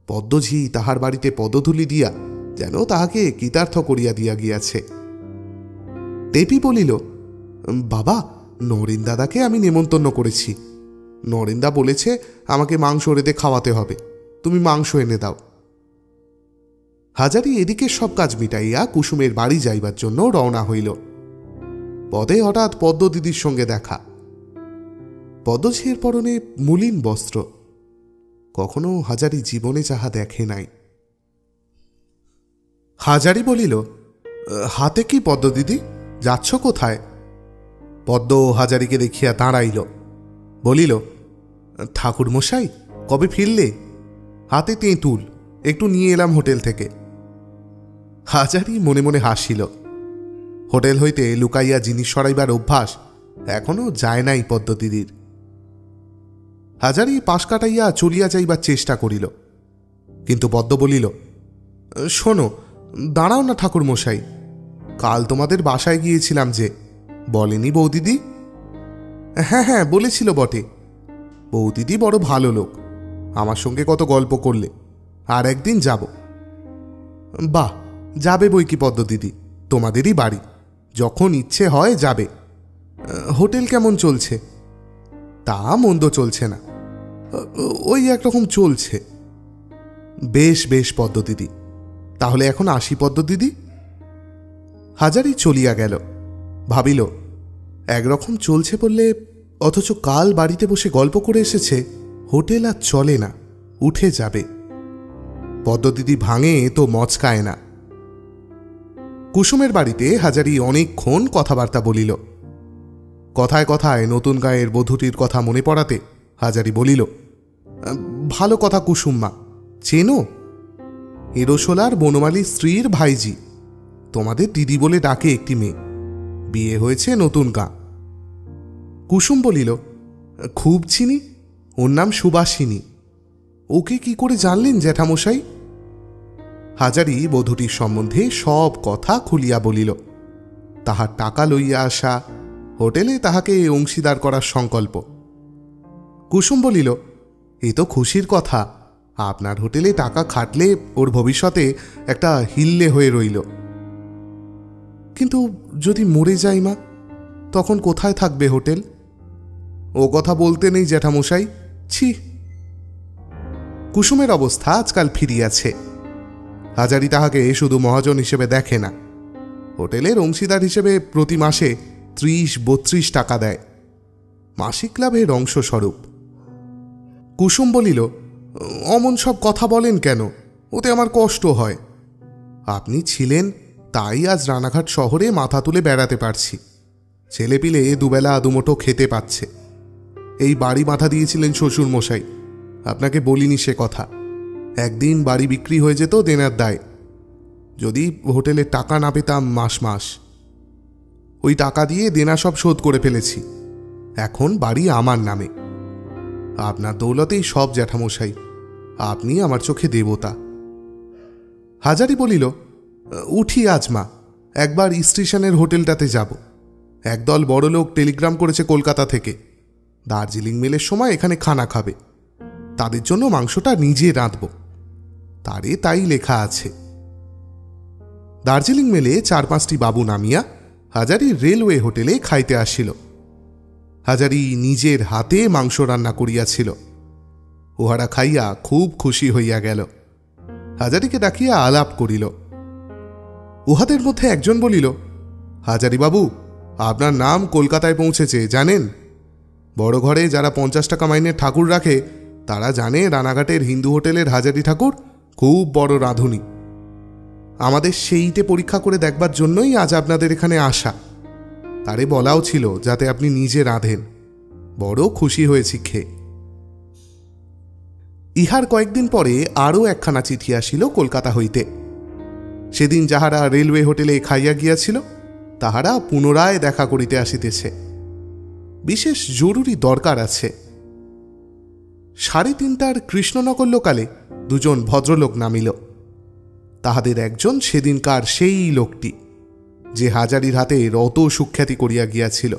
পদ্মঝি তাহার বাড়িতে পদধূলি দিয়া যেন তাহাকে কৃতার্থ করিয়া দিয়া গিয়াছে। টেপি বলিল, বাবা, নরেন দাদাকে আমি নেমন্তন্ন করেছি। নরেন্দা বলেছে আমাকে মাংস রেঁধে খাওয়াতে হবে, তুমি মাংস এনে দাও। হাজারি এদিকে সব কাজ মিটাইয়া কুসুমের বাড়ি যাইবার জন্য রওনা হইল। পদে হঠাৎ পদ্ম দিদির সঙ্গে দেখা। পদ্মঝির পরনে মলিন বস্ত্র, কখনো হাজারি জীবনে যাহা দেখে নাই। হাজারি বলিল, হাতে কি পদ্ম দিদি, যাচ্ছ কোথায়? পদ্ম হাজারিকে দেখিয়া দাঁড়াইল, বলিল, ঠাকুর মশাই, কবে ফিরলে? হাতে তেঁতুল একটু নিয়ে এলাম হোটেল থেকে। হাজারি মনে মনে হাসিল। হোটেল হইতে লুকাইয়া জিনিস সরাইবার অভ্যাস এখনো যায় নাই পদ্ম দিদির। হাজারি পাশ কাটাইয়া চলিয়া যাইবার চেষ্টা করিল, কিন্তু পদ্ম বলিল, শোনো, দাঁড়াও না ঠাকুর মশাই, কাল তোমাদের বাসায় গিয়েছিলাম যে, বলেনি বৌদিদি? হ্যাঁ হ্যাঁ, বলেছিল বটে। বৌদিদি বড় ভালো লোক, আমার সঙ্গে কত গল্প করলে। আর একদিন যাব। বাহ, যাবে বই কি পদ্ম দিদি, তোমাদেরই বাড়ি, যখন ইচ্ছে হয় যাবে। হোটেল কেমন চলছে? তা মন্দ চলছে না, ওই একরকম চলছে। বেশ বেশ পদ্ম দিদি, তাহলে এখন আসি পদ্ম দিদি। হাজারি চলিয়া গেল। ভাবিল, একরকম চলছে বললে, অথচ কাল বাড়িতে বসে গল্প করে এসেছে হোটেল আর চলে না, উঠে যাবে। পদ্ম দিদি ভাঙে তো মচকায় না। কুসুমের বাড়িতে হাজারি অনেকক্ষণ কথাবার্তা বলিল। কথায় কথায় নতুন গায়ের বধূটির কথা মনে পড়াতে হাজারি বলিল, ভালো কথা কুসুম্মা, চেনো? এরোশোলার বনমালীর স্ত্রীর ভাইজি, তোমাদের দিদি বলে ডাকে একটি মেয়ে, বিয়ে হয়েছে নতুন গা। কুসুম বলিল, খুব চিনি, ওর নাম সুবাসিনী। ওকে কি করে জানলেন জ্যাঠামশাই? হাজারি বধূটির সম্বন্ধে সব কথা খুলিয়া বলিল। তাহার টাকা লইয়া আসা, হোটেলে তাহাকে অংশীদার করার সংকল্প। কুসুম বলিল, এ তো খুশির কথা, আপনার হোটেলে টাকা খাটলে ওর ভবিষ্যতে একটা হিল্লে হয়ে রইল। কিন্তু যদি মরে যাই মা, তখন কোথায় থাকবে হোটেল? ও কথা বলতে নেই জ্যাঠামশাই, ছি। কুসুমের অবস্থা আজকাল ফিরিয়াছে। হাজারি তাহাকে শুধু মহাজন হিসেবে দেখে না, হোটেলের অংশীদার হিসেবে প্রতি মাসে 30-32 টাকা দেয়, মাসিক লাভের অংশস্বরূপ। কুসুম বলিল, অমন সব কথা বলেন কেন? ওতে আমার কষ্ট হয়। আপনি ছিলেন তাই আজ রানাঘাট শহরে মাথা তুলে বেড়াতে পারছি, ছেলেপিলে দুবেলা দুমুঠো খেতে পাচ্ছে। এই বাড়ি মাথা দিয়েছিলেন শ্বশুরমশাই, আপনাকে বলিনি সে কথা। একদিন বাড়ি বিক্রি হয়ে যেত দেনার দায়, যদি হোটেলের টাকা না পেতাম মাস মাস। ওই টাকা দিয়ে দেনা সব শোধ করে ফেলেছি, এখন বাড়ি আমার নামে। আপনার দৌলতেই সব জ্যাঠামশাই, আপনি আমার চোখে দেবতা। হাজারি বলিল, উঠি আজ মা, একবার স্টেশনের হোটেলটাতে যাব। একদল বড় লোক টেলিগ্রাম করেছে কলকাতা থেকে, দার্জিলিং মেলের সময় এখানে খানা খাবে, তাদের জন্য মাংসটা নিজে রাঁধব। তারে তাই লেখা আছে। দার্জিলিং মেলে 4-5টি বাবু নামিয়া হাজারি রেলওয়ে হোটেলে খাইতে আসিল। হাজারি নিজের হাতে মাংস রান্না করিয়াছিল। উহারা খাইয়া খুব খুশি হইয়া গেল। হাজারিকে ডাকিয়া আলাপ করিল। উহাদের মধ্যে একজন বলিল, হাজারি বাবু, আপনার নাম কলকাতায় পৌঁছেছে জানেন? বড় ঘরে যারা 50 টাকা মাইনের ঠাকুর রাখে, তারা জানে রানাঘাটের হিন্দু হোটেলের হাজারি ঠাকুর খুব বড় রাঁধুনি। আমাদের সেইটে পরীক্ষা করে দেখবার জন্যই আজ আপনাদের এখানে আসা। তারে বলাও ছিল যাতে আপনি নিজে রাঁধেন। বড় খুশি হয়েছি খেয়ে। ইহার কয়েকদিন পরে আরও একখানা চিঠি আসিল কলকাতা হইতে। সেদিন যাহারা রেলওয়ে হোটেলে খাইয়া গিয়াছিল, তাহারা পুনরায় দেখা করিতে আসিতেছে। বিশেষ জরুরি দরকার আছে। 3:30টার কৃষ্ণনগর লোকালে দুজন ভদ্রলোক নামিল। তাহাদের একজন সেদিনকার সেই লোকটি, যে হাজারির হাতে রত সুখ্যাতি করিয়া গিয়াছিল।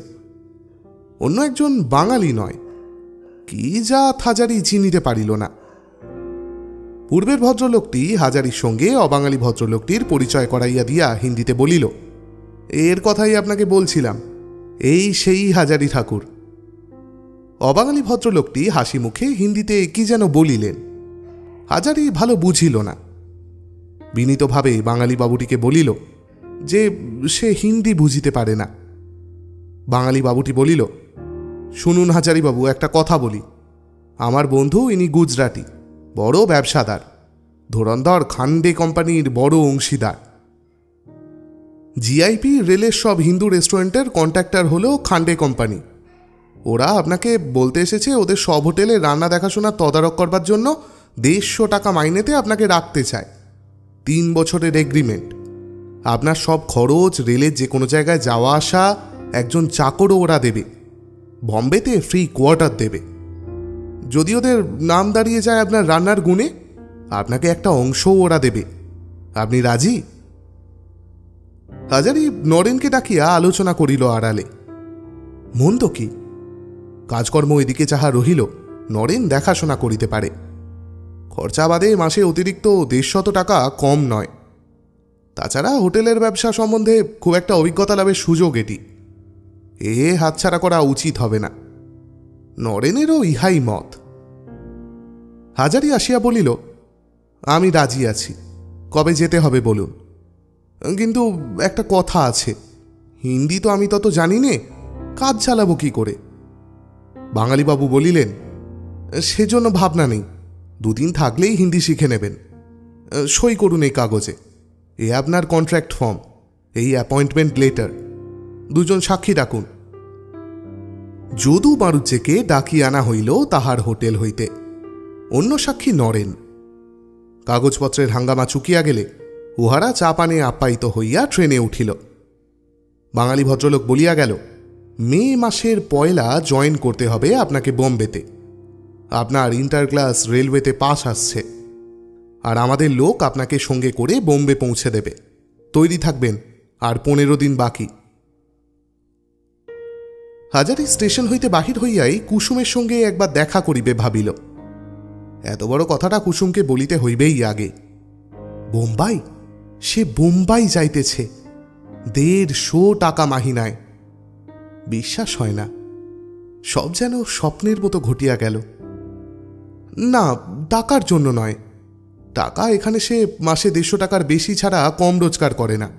অন্য একজন বাঙালি নয়, কি জাত হাজারি চিনিতে পারিল না। পূর্বের ভদ্রলোকটি হাজারির সঙ্গে অবাঙালি ভদ্রলোকটির পরিচয় করাইয়া দিয়া হিন্দিতে বলিল, এর কথাই আপনাকে বলছিলাম, এই সেই হাজারি ঠাকুর। অবাঙালি ভদ্রলোকটি হাসি মুখে হিন্দিতে কি যেন বলিলেন। হাজারি ভালো বুঝিল না। বিনীতভাবে বাঙালি বাবুটিকে বলিল যে সে হিন্দি বুঝিতে পারে না। বাঙালি বাবুটি বলিল, শুনুন হাজারি বাবু, একটা কথা বলি। আমার বন্ধু ইনি গুজরাটি, বড় ব্যবসাদার, ধুরন্ধর খান্ডে কোম্পানির বড় অংশীদার। জিআইপি রেলের সব হিন্দু রেস্টুরেন্টের কন্ট্রাক্টর হলো খান্ডে কোম্পানি। ওরা আপনাকে বলতে এসেছে ওদের সব হোটেলে রান্না দেখাশোনার তদারক করবার জন্য 150 টাকা মাইনেতে আপনাকে রাখতে চায়। 3 বছরের এগ্রিমেন্ট। আপনার সব খরচ, রেলের যে কোনো জায়গায় যাওয়া আসা, একজন চাকরও ওরা দেবে। বম্বেতে ফ্রি কোয়ার্টার দেবে। যদি ওদের নাম দাঁড়িয়ে যায় আপনার রান্নার গুণে, আপনাকে একটা অংশও ওরা দেবে। আপনি রাজি? হাজারি নরেনকে ডাকিয়া আলোচনা করিল আড়ালে। মন্দ কি? কাজকর্ম এদিকে যাহা রহিল, নরেন দেখাশোনা করিতে পারে। খরচা বাদে মাসে অতিরিক্ত 150 টাকা কম নয়। তাছাড়া হোটেলের ব্যবসা সম্বন্ধে খুব একটা অভিজ্ঞতা লাভের সুযোগ এটি। হাতছাড়া করা উচিত হবে না। নরেনেরও ইহাই মত। হাজারি আসিয়া বলিল, আমি রাজি আছি, কবে যেতে হবে বলুন। কিন্তু একটা কথা আছে, হিন্দি তো আমি তত জানি নে, কাজ চালাবো কি করে? বাঙালিবাবু বলিলেন, সেজন্য ভাবনা নেই, 2 দিন থাকলেই হিন্দি শিখে নেবেন। সই করুন এই কাগজে। এ আপনার কন্ট্রাক্ট ফর্ম, এই অ্যাপয়েন্টমেন্ট লেটার। 2 জন সাক্ষী ডাকুন। যদু বাড়ুজ্জেকে ডাকিয়ে আনা হইল তাহার হোটেল হইতে। অন্য সাক্ষী নরেন। কাগজপত্রের হাঙ্গামা চুকিয়া গেলে উহারা চা পানে আপ্যায়িত হইয়া ট্রেনে উঠিল। বাঙালি ভদ্রলোক বলিয়া গেল, মে মাসের 1 জয়েন করতে হবে আপনাকে বোম্বেতে। আপনার ইন্টার ক্লাস রেলওয়েতে পাস আসছে। আর আমাদের লোক আপনাকে সঙ্গে করে বোম্বে পৌঁছে দেবে। তৈরি থাকবেন, আর 15 দিন বাকি। হাজারি স্টেশন হইতে বাহির হইয়াই কুসুমের সঙ্গে একবার দেখা করিবে ভাবিল। এত বড় কথাটা কুসুমকে বলিতে হইবেই আগে। বোম্বাই, সে বোম্বাই যাইতেছে 150 টাকা মাহিনায়। বিশ্বাস হয় না, সব যেন স্বপ্নের মতো ঘটিয়া গেল। না, টাকার জন্য নয়। টাকা এখানে সে মাসে 150 টাকার বেশি ছাড়া কম রোজগার করে না।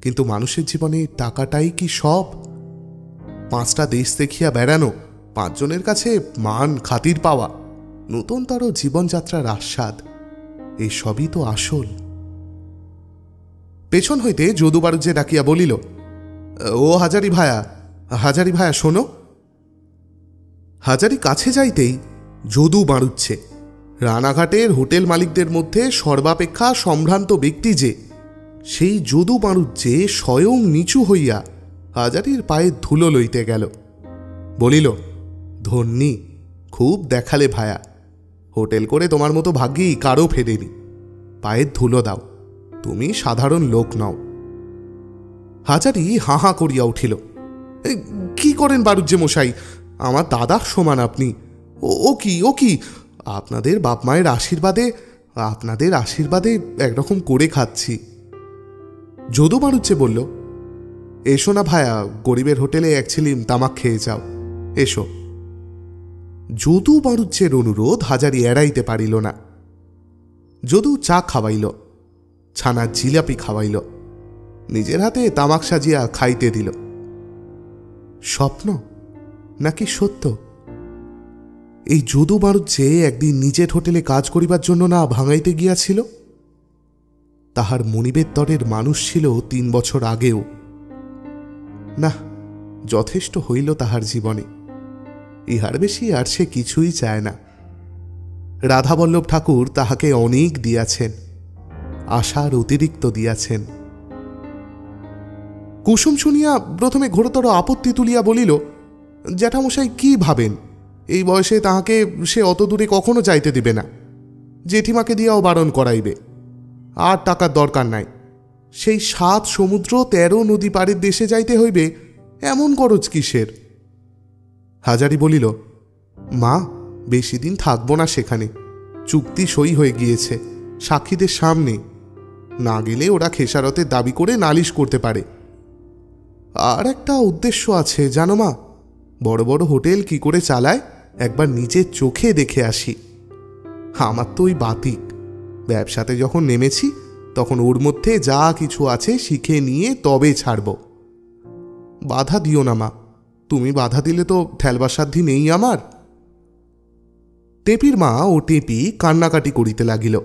কিন্তু মানুষের জীবনে টাকাটাই কি সব? 5টা দেশ দেখিয়া বেড়ানো, 5 জনের কাছে মান খাতির পাওয়া, নূতনতর জীবনযাত্রার আস্বাদ, এই সবই তো আসল। পেছন হইতে যদু বাড়ুজ্জে ডাকিয়া বলিল, ও হাজারি ভায়া, হাজারি ভায়া শোনো। হাজারি কাছে যাইতেই যদু বাড়ুচ্ছে, রানাঘাটের হোটেল মালিকদের মধ্যে সর্বাপেক্ষা সম্ভ্রান্ত ব্যক্তি যে, সেই যদু বাড়ুজ্জে স্বয়ং নিচু হইয়া হাজারির পায়ের ধুলো লইতে গেল। বলিল, ধন্যী, খুব দেখালে ভায়া, হোটেল করে তোমার মতো ভাগ্যি কারও ফেরেনি। পায়ের ধুলো দাও, তুমি সাধারণ লোক নও। হাজারি হাঁ হাঁ করিয়া উঠিল। কি করেন বাড়ুজ্জে মশাই, আমার দাদার সমান আপনি। ও কি আপনাদের বাপ মায়ের আশীর্বাদে একরকম করে খাচ্ছি। যদু বাড়ুজ্জে বলল, এসো না ভায়া, গরিবের হোটেলে 1 ছিলিম তামাক খেয়ে যাও, এসো। যদু বাড়ুজ্জের অনুরোধ হাজারি এড়াইতে পারিল না। যদু চা খাওয়াইল, ছানার জিলাপি খাওয়াইল, নিজের হাতে তামাক সাজিয়া খাইতে দিল। স্বপ্ন নাকি সত্য? এই যদু বাড়ুজ্জে একদিন নিজের হোটেলে কাজ করিবার জন্য না ভাঙাইতে গিয়াছিল? তাহার মনিবের তরের মানুষ ছিল 3 বছর আগেও। না, যথেষ্ট হইল তাহার জীবনে, ইহার বেশি আর সে কিছুই চায় না। রাধাবল্লভ ঠাকুর তাহাকে অনেক দিয়াছেন, আশার অতিরিক্ত দিয়াছেন। কুসুম শুনিয়া প্রথমে ঘোরতর আপত্তি তুলিয়া বলিল, জ্যাঠামশাই কি ভাবেন, এই বয়সে তাহাকে সে অত দূরে কখনো যাইতে দিবে না। জেঠিমাকে দিয়াও বারণ করাইবে। আর টাকার দরকার নাই, সেই 7 সমুদ্র 13 নদী পাড়ের দেশে যাইতে হইবে, এমন গরজ কিসের? হাজারি বলিল, মা, বেশি দিন থাকব না সেখানে, চুক্তি সই হয়ে গিয়েছে সাক্ষীদের সামনে। না গেলে ওরা খেসারতের দাবি করে নালিশ করতে পারে। আর একটা উদ্দেশ্য আছে জানো মা, বড় বড় হোটেল কি করে চালায় একবার নিজের চোখে দেখে আসি। আমার তো ওই বাতিক, ব্যবসাতে যখন নেমেছি তখন ওর মধ্যে যা কিছু আছে শিখে নিয়ে তবে ছাড়ব। বাধা দিও না মা, তুমি বাধা দিলে তো ঠেলবার সাধ্যি নেই আমার। টেপির মা ও টেপি কান্নাকাটি করিতে লাগিল।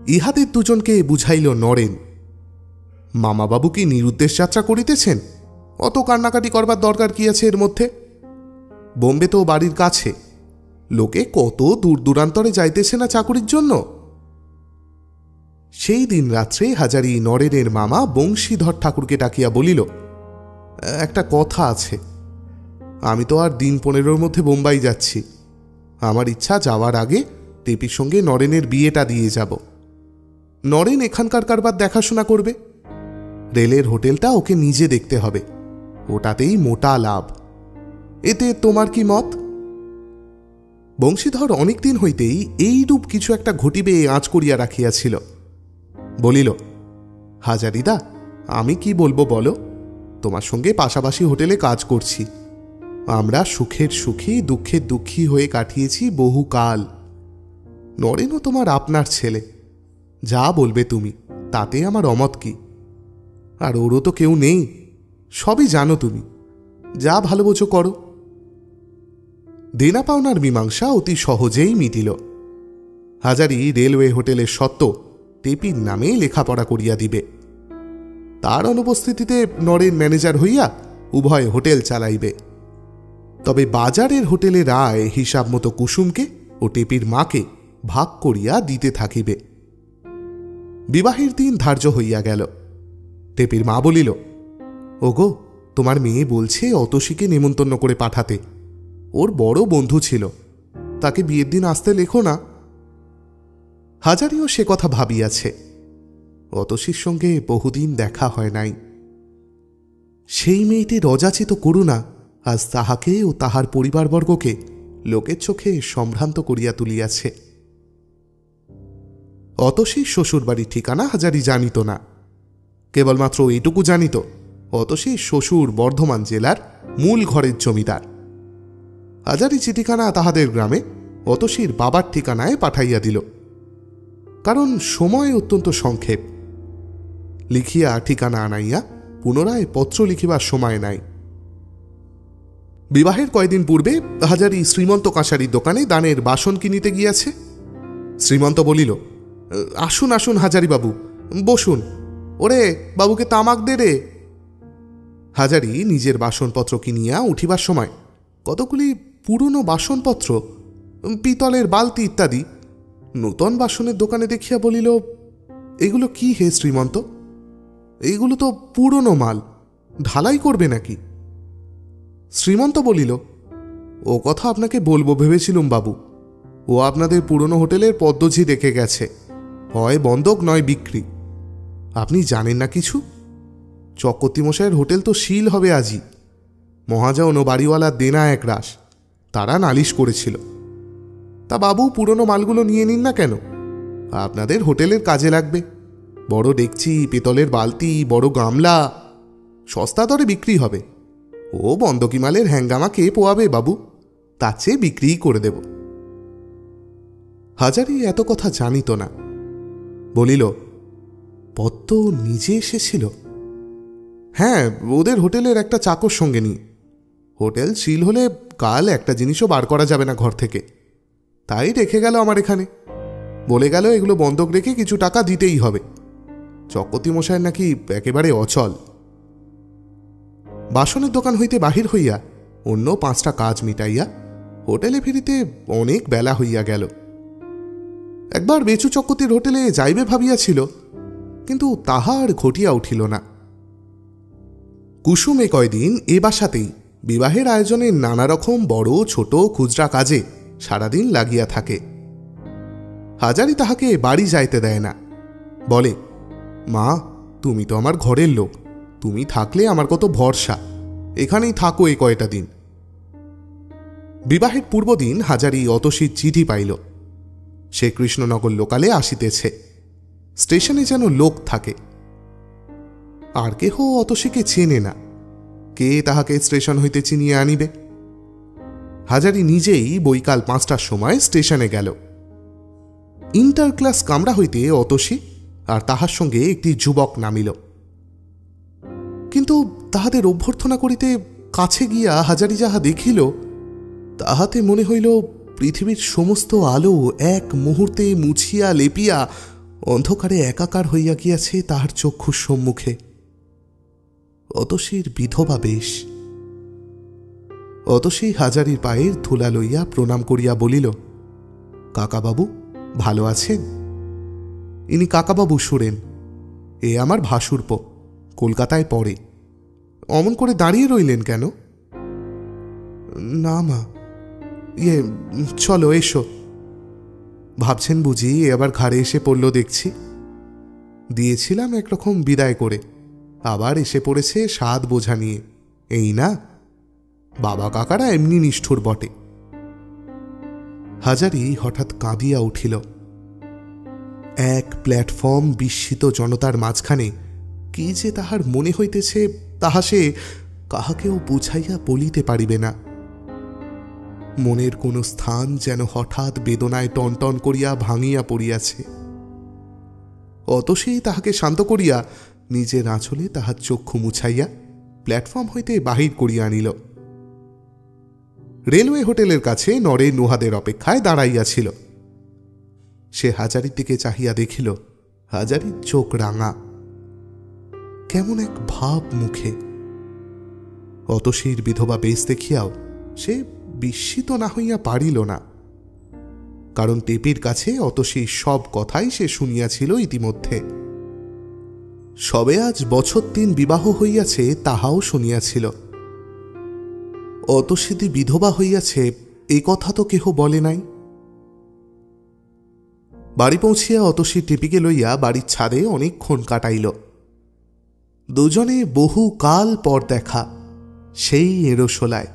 ইহাদের দুজনকে বুঝাইল নরেন। মামাবাবু কি নিরুদ্দেশ যাত্রা করিতেছেন? অত কান্নাকাটি করবার দরকার কি আছে এর মধ্যে? বোম্বে তো বাড়ির কাছে, লোকে কত দূর দূরান্তরে যাইতেছে না চাকুরির জন্য। সেই দিন রাত্রে হাজারি নরেনের মামা বংশীধর ঠাকুরকে ডাকিয়া বলিল, একটা কথা আছে, আমি তো আর দিন 15 মধ্যে বোম্বাই যাচ্ছি। আমার ইচ্ছা যাওয়ার আগে টেপির সঙ্গে নরেনের বিয়েটা দিয়ে যাব। নরেন এখানকার কারবার দেখাশোনা করবে, রেলের হোটেলটা ওকে নিজে দেখতে হবে, ওটাতেই মোটা লাভ। এতে তোমার কি মত? বংশীধর অনেকদিন হইতেই এইরূপ কিছু একটা ঘটিবে আঁচ করিয়া রাখিয়াছিল। বলিল, হাজারিদা, আমি কি বলবো বলো, তোমার সঙ্গে পাশাপাশি হোটেলে কাজ করছি। আমরা সুখের সুখী দুঃখের দুঃখী হয়ে কাটিয়েছি বহুকাল। নরেনও তোমার আপনার ছেলে, যা বলবে তুমি, তাতে আমার অমত কি? আর ওরও তো কেউ নেই, সবই জানো তুমি, যা ভালো বোঝো করো। দেনা পাওনার মীমাংসা অতি সহজেই মিটিল। হাজারি রেলওয়ে হোটেলের সত্ত্ব টেপির নামে লেখাপড়া করিয়া দিবে। তার অনুপস্থিতিতে নরেন ম্যানেজার হইয়া উভয় হোটেল চালাইবে। তবে বাজারের হোটেলের আয় হিসাব মতো কুসুমকে ও টেপির মাকে ভাগ করিয়া দিতে থাকিবে। বিবাহের দিন ধার্য হইয়া গেল। টেপির মা বলিল, ওগো, তোমার মেয়ে বলছে অতসীকে নেমন্তন্ন করে পাঠাতে, ওর বড় বন্ধু ছিল, তাকে বিয়ের দিন আসতে লেখো না। হাজারিও সে কথা ভাবিয়াছে। অতসীর সঙ্গে বহুদিন দেখা হয় নাই। সেই মেয়েটির অযাচিত করুণা আজ তাহাকে ও তাহার পরিবারবর্গকে লোকের চোখে সম্ভ্রান্ত করিয়া তুলিয়াছে। অতসীর শ্বশুরবাড়ির ঠিকানা হাজারি জানিত না, কেবলমাত্র এইটুকু জানিত অতসীর শ্বশুর বর্ধমান জেলার মূল ঘরের জমিদার। হাজারি চিঠিখানা তাহাদের গ্রামে অতসীর বাবার ঠিকানায় পাঠাইয়া দিল, কারণ সময় অত্যন্ত সংক্ষেপ। লিখিয়া ঠিকানা আনাইয়া পুনরায় পত্র লিখিবার সময় নাই। বিবাহের কয়দিন পূর্বে হাজারি শ্রীমন্ত কাঁসারির দোকানে দানের বাসন কিনিতে গিয়াছে। শ্রীমন্ত বলিল, আসুন আসুন হাজারি বাবু, বসুন। ওরে বাবুকে তামাক দে রে। হাজারি নিজের বাসনপত্র কিনিয়া উঠিবার সময় কতগুলি পুরনো বাসনপত্র, পিতলের বালতি ইত্যাদি নূতন বাসনের দোকানে দেখিয়া বলিল, এগুলো কি হে শ্রীমন্ত? এইগুলো তো পুরনো মাল, ঢালাই করবে নাকি? শ্রীমন্ত বলিল, ও কথা আপনাকে বলবো ভেবেছিলুম বাবু। ও আপনাদের পুরনো হোটেলের পদ্মঝি রেখে গেছে, হয় বন্ধক নয় বিক্রি। আপনি জানেন না কিছু? চক্রবর্তীমশাইয়ের হোটেল তো শিল হবে আজই। মহাজন ও বাড়িওয়ালার দেনা এক রাশ, তারা নালিশ করেছিল। তা বাবু পুরনো মালগুলো নিয়ে নিন না কেন? আপনাদের হোটেলের কাজে লাগবে। বড় ডেকচি, পিতলের বালতি, বড় গামলা সস্তা দরে বিক্রি হবে। ও বন্ধকি মালের হ্যাঙ্গামা কে পোয়াবে বাবু? তার চেয়ে বিক্রিই করে দেব। হাজারি এত কথা জানিত না। বলিল, পদ্ম নিজে এসেছিল? হ্যাঁ, ওদের হোটেলের একটা চাকর সঙ্গে নিয়ে। হোটেল সিল হলে কাল একটা জিনিসও বার করা যাবে না ঘর থেকে, তাই রেখে গেল আমার এখানে। বলে গেল এগুলো বন্ধক রেখে কিছু টাকা দিতেই হবে। চক্রবর্তীমশায়ের নাকি একেবারে অচল। বাসনের দোকান হইতে বাহির হইয়া অন্য 5টা কাজ মিটাইয়া হোটেলে ফিরিতে অনেক বেলা হইয়া গেল। একবার বেচু চক্রবর্তীর হোটেলে যাইবে ভাবিয়াছিল, কিন্তু তাহার ঘটিয়া উঠিল না। কুসুম এ কয়দিন এ বাসাতেই বিবাহের আয়োজনে নানা রকম বড় ছোট খুচরা কাজে সারাদিন লাগিয়া থাকে। হাজারি তাহাকে বাড়ি যাইতে দেয় না। বলে, মা, তুমি তো আমার ঘরের লোক, তুমি থাকলে আমার কত ভরসা, এখানেই থাকো এ কয়টা দিন। বিবাহের পূর্বদিন হাজারি অতসীর চিঠি পাইল। সে কৃষ্ণনগর লোকালে আসিতেছে। স্টেশনে যেন লোক থাকে। আর কেহ অতসীকে চেনে না, কে তাহাকে স্টেশন হইতে চিনিয়ে আনিবে? হাজারি নিজেই বৈকাল 5টার সময় স্টেশনে গেল। ইন্টার ক্লাস কামরা হইতে অতসী আর তাহার সঙ্গে একটি যুবক নামিল। কিন্তু তাহাদের অভ্যর্থনা করিতে কাছে গিয়া হাজারি যাহা দেখিল, তাহাতে মনে হইল পৃথিবীর সমস্ত আলো এক মুহূর্তে মুছিয়া লেপিয়া অন্ধকারে একাকার হইয়া গিয়াছে তাহার চক্ষুর সম্মুখে। অতসীর বিধবা বেশ। অতসী হাজারির পায়ের ধুলা লইয়া প্রণাম করিয়া বলিল, কাকাবাবু ভালো আছেন? ইনি কাকাবাবু সুরেন, এ আমার ভাসুরপো, কলকাতায় পড়ে। অমন করে দাঁড়িয়ে রইলেন কেন? না মা, চলো এসো। ভাবছেন বুঝি আবার ঘাড়ে এসে পড়ল দেখছি। দিয়েছিলাম একরকম বিদায় করে, আবার এসে পড়েছে 7 বোঝা নিয়ে, এই না? বাবা কাকারা এমনি নিষ্ঠুর বটে। হাজারি হঠাৎ কাঁদিয়া উঠিল। এক প্ল্যাটফর্ম বিস্মিত জনতার মাঝখানে কি যে তাহার মনে হইতেছে তাহা সে কাহাকেও বুঝাইয়া বলিতে পারিবে না। মনের কোন স্থান যেন হঠাৎ বেদনায় টনটন করিয়া ভাঙিয়া পড়িয়াছে। অতসী তাহাকে শান্ত করিয়া নিজের আঁচলে তাহার চক্ষু মুছাইয়া প্ল্যাটফর্ম হইতে বাহির করিয়া আনিল। রেলওয়ে হোটেলের কাছে নরেন নুহাদের অপেক্ষায় দাঁড়াইয়াছিল। সে হাজারির দিকে চাহিয়া দেখিল, হাজারির চোখ রাঙা, কেমন এক ভাব মুখে। অতসীর বিধবা বেশ দেখিয়াও সে বিস্মিত না হইয়া পারিল না, কারণ টেপির কাছে অতসীর সব কথাই সে শুনিয়াছিল ইতিমধ্যে। সবে আজ বছর 3 বিবাহ হইয়াছে তাহাও শুনিয়াছিল। অতসীদি বিধবা হইয়াছে এই কথা তো কেহ বলে নাই। বাড়ি পৌঁছিয়া অতসী টেপিকে লইয়া বাড়ির ছাদে অনেকক্ষণ কাটাইল। দুজনে বহু কাল পর দেখা, সেই এরোশোলায়।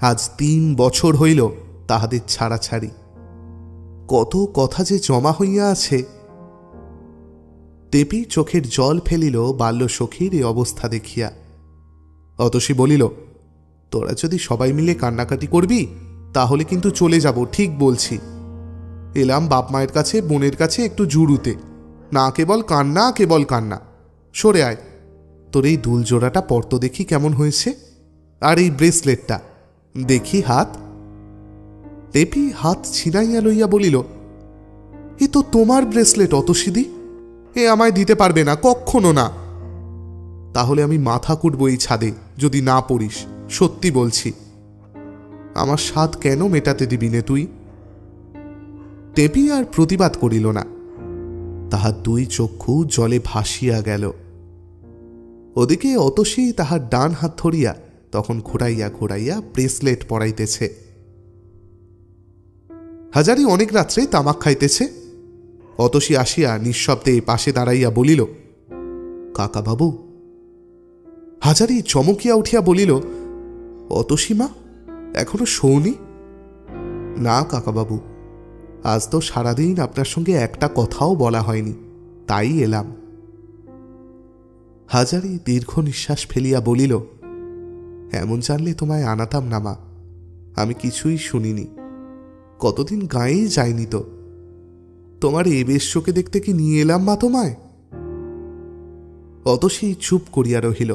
আজ 3 বছর হইল তাহাদের ছাড়াছাড়ি। কত কথা যে জমা হইয়া আছে। টেপি চোখের জল ফেলিল বাল্য সখীর এই অবস্থা দেখিয়া। অতসী বলিল, তোরা যদি সবাই মিলে কান্নাকাটি করবি তাহলে কিন্তু চলে যাব, ঠিক বলছি। এলাম বাপ মায়ের কাছে, বোনের কাছে একটু জুড়ুতে, না কেবল কান্না, কেবল কান্না। সরে আয়, তোর এই দুল জোড়াটা পরতো দেখি কেমন হয়েছে, আর এই ব্রেসলেটটা দেখি হাত। টেপি হাত ছিনাইয়া লইয়া বলিল, এ তো তোমার ব্রেসলেট অতসীদি, এ আমায় দিতে পারবে না, কক্ষনো না। তাহলে আমি মাথা কুটবো এই ছাদে যদি না পড়িস, সত্যি বলছি। আমার স্বাদ কেন মেটাতে দিবি নে তুই? টেপি আর প্রতিবাদ করিল না, তাহার 2 চক্ষু জলে ভাসিয়া গেল। ওদিকে অতসী তাহার ডান হাত ধরিয়া তখন ঘোরাইয়া ঘোরাইয়া ব্রেসলেট পরাইতেছে। হাজারি অনেক রাত্রে তামাক খাইতেছে। অতসী আসিয়া নিঃশব্দে পাশে দাঁড়াইয়া বলিল, কাকা বাবু। হাজারি চমকিয়া উঠিয়া বলিল, অতসী মা, এখনো শোনি? না কাকাবাবু, আজ তো সারাদিন আপনার সঙ্গে একটা কথাও বলা হয়নি, তাই এলাম। হাজারি দীর্ঘ নিঃশ্বাস ফেলিয়া বলিল, এমন জানলে তোমায় আনাতাম না মা, আমি কিছুই শুনিনি। কতদিন গাঁয়েই যাইনি তো। তোমার এ বেশ চোখে দেখতে কি নিয়ে এলাম মা তোমায়? অতসী চুপ করিয়া রহিল।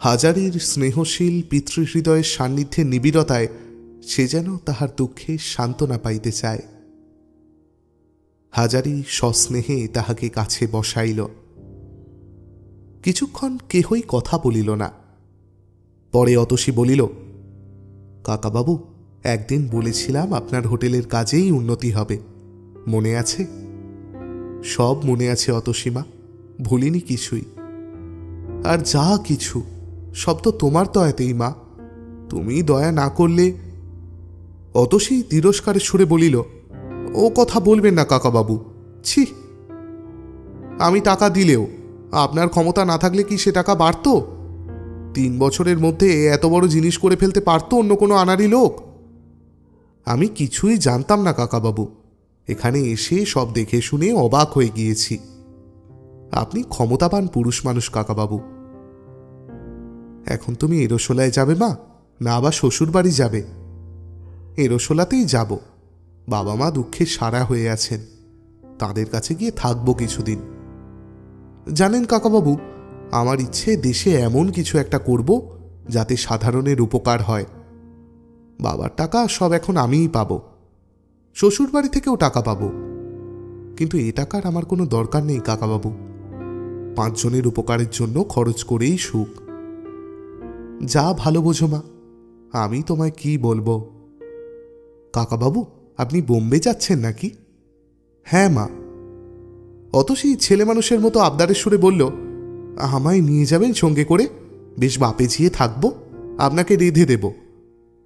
হাজারির স্নেহশীল পিতৃহৃদয়ের সান্নিধ্যের নিবিড়তায় সে যেন তাহার দুঃখে সান্ত্বনা পাইতে চায়। হাজারি সস্নেহে তাহাকে কাছে বসাইল। কিছুক্ষণ কেহই কথা বলিল না। পরে অতসী বলিল, কাকাবাবু, একদিন বলেছিলাম আপনার হোটেলের কাজেই উন্নতি হবে, মনে আছে? সব মনে আছে অতসীমা, ভুলিনি কিছুই। আর যা কিছু সব তো তোমার দয়াতেই মা, তুমি দয়া না করলে। অতসী তিরস্কারের সুরে বলিল, ও কথা বলবেন না কাকাবাবু, ছি। আমি টাকা দিলেও আপনার ক্ষমতা না থাকলে কি সে টাকা বাড়ত? 3 বছরের মধ্যে এত বড় জিনিস করে ফেলতে পারত অন্য কোনো আনাড়ি লোক? আমি কিছুই জানতাম না কাকাবাবু, এখানে এসে সব দেখে শুনে অবাক হয়ে গিয়েছি। আপনি ক্ষমতাবান পুরুষ মানুষ কাকাবাবু। এখন তুমি এরোশোলায় যাবে মা, না আবার শ্বশুর বাড়ি যাবে? এরোশোলাতেই যাব। বাবা মা দুঃখে সারা হয়ে আছেন, তাদের কাছে গিয়ে থাকবো কিছুদিন। জানেন কাকাবাবু, আমার ইচ্ছে দেশে এমন কিছু একটা করব যাতে সাধারণের উপকার হয়। বাবার টাকা সব এখন আমিই পাব, শ্বশুর বাড়ি থেকেও টাকা পাব, কিন্তু এ টাকার আমার কোনো দরকার নেই কাকাবাবু। 5 জনের উপকারের জন্য খরচ করেই সুখ। যা ভালো বোঝো মা, আমি তোমায় কি বলবো। কাকাবাবু, আপনি বোম্বে যাচ্ছেন নাকি? হ্যাঁ মা। অতসী ছেলে মানুষের মতো আবদারের সুরে বলল, আমায় নিয়ে যাবেন সঙ্গে করে, বেশ বাপে ঝিয়ে থাকবো, আপনাকে রেঁধে দেব।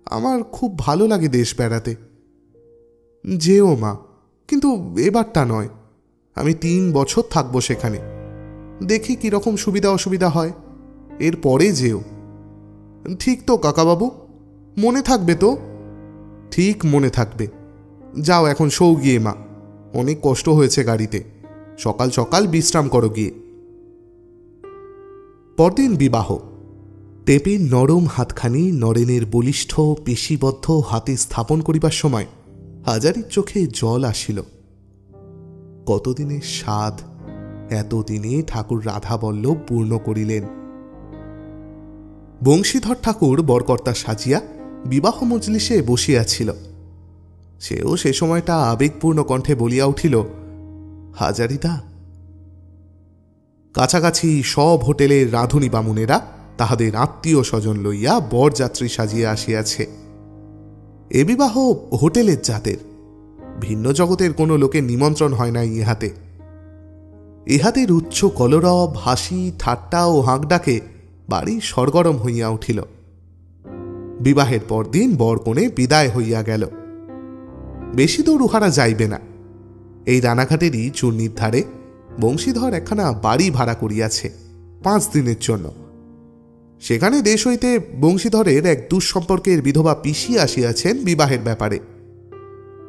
আমার খুব ভালো লাগে দেশ বেড়াতে। যেও মা, কিন্তু এবারটা নয়, আমি 3 বছর থাকবো সেখানে, দেখি কিরকম সুবিধা অসুবিধা হয়, এরপরে যেও। ঠিক তো কাকাবাবু, মনে থাকবে তো? ঠিক মনে থাকবে। যাও এখন শোও গিয়ে মা, অনেক কষ্ট হয়েছে গাড়িতে, সকাল সকাল বিশ্রাম করো গিয়ে। পরদিন বিবাহ। টেপির নরম হাতখানি নরেনের বলিষ্ঠ পেশিবদ্ধ হাতে স্থাপন করিবার সময় হাজারির চোখে জল আসিল। কতদিনের স্বাদ এতদিনে ঠাকুর রাধাবল্লভ পূর্ণ করিলেন। বংশীধর ঠাকুর বরকর্তা সাজিয়া বিবাহ মজলিসে বসিয়াছিল। সেও সে সময়টা আবেগপূর্ণ কণ্ঠে বলিয়া উঠিল, হাজারিদা। কাছাকাছি সব হোটেলের রাঁধুনি বামুনেরা তাহাদের আত্মীয় স্বজন লইয়া বরযাত্রী সাজিয়া আসিয়াছে। এ বিবাহ হোটেলের জাতের, ভিন্ন জগতের কোনো লোকের নিমন্ত্রণ হয় নাই ইহাতে। ইহাদের উচ্চ কলরব, হাসি, ঠাট্টা ও হাঁক ডাকে বাড়ি সরগরম হইয়া উঠিল। বিবাহের পরদিন বরকনে বিদায় হইয়া গেল। বেশি দূর উহারা যাইবে না, এই রানাঘাটেরই চূর্ণির ধারে বংশীধর একখানা বাড়ি ভাড়া করিয়াছে 5 দিনের জন্য। সেখানে দেশ হইতে বংশীধরের এক দুঃসম্পর্কের বিধবা পিসি আসিয়াছেন বিবাহের ব্যাপারে।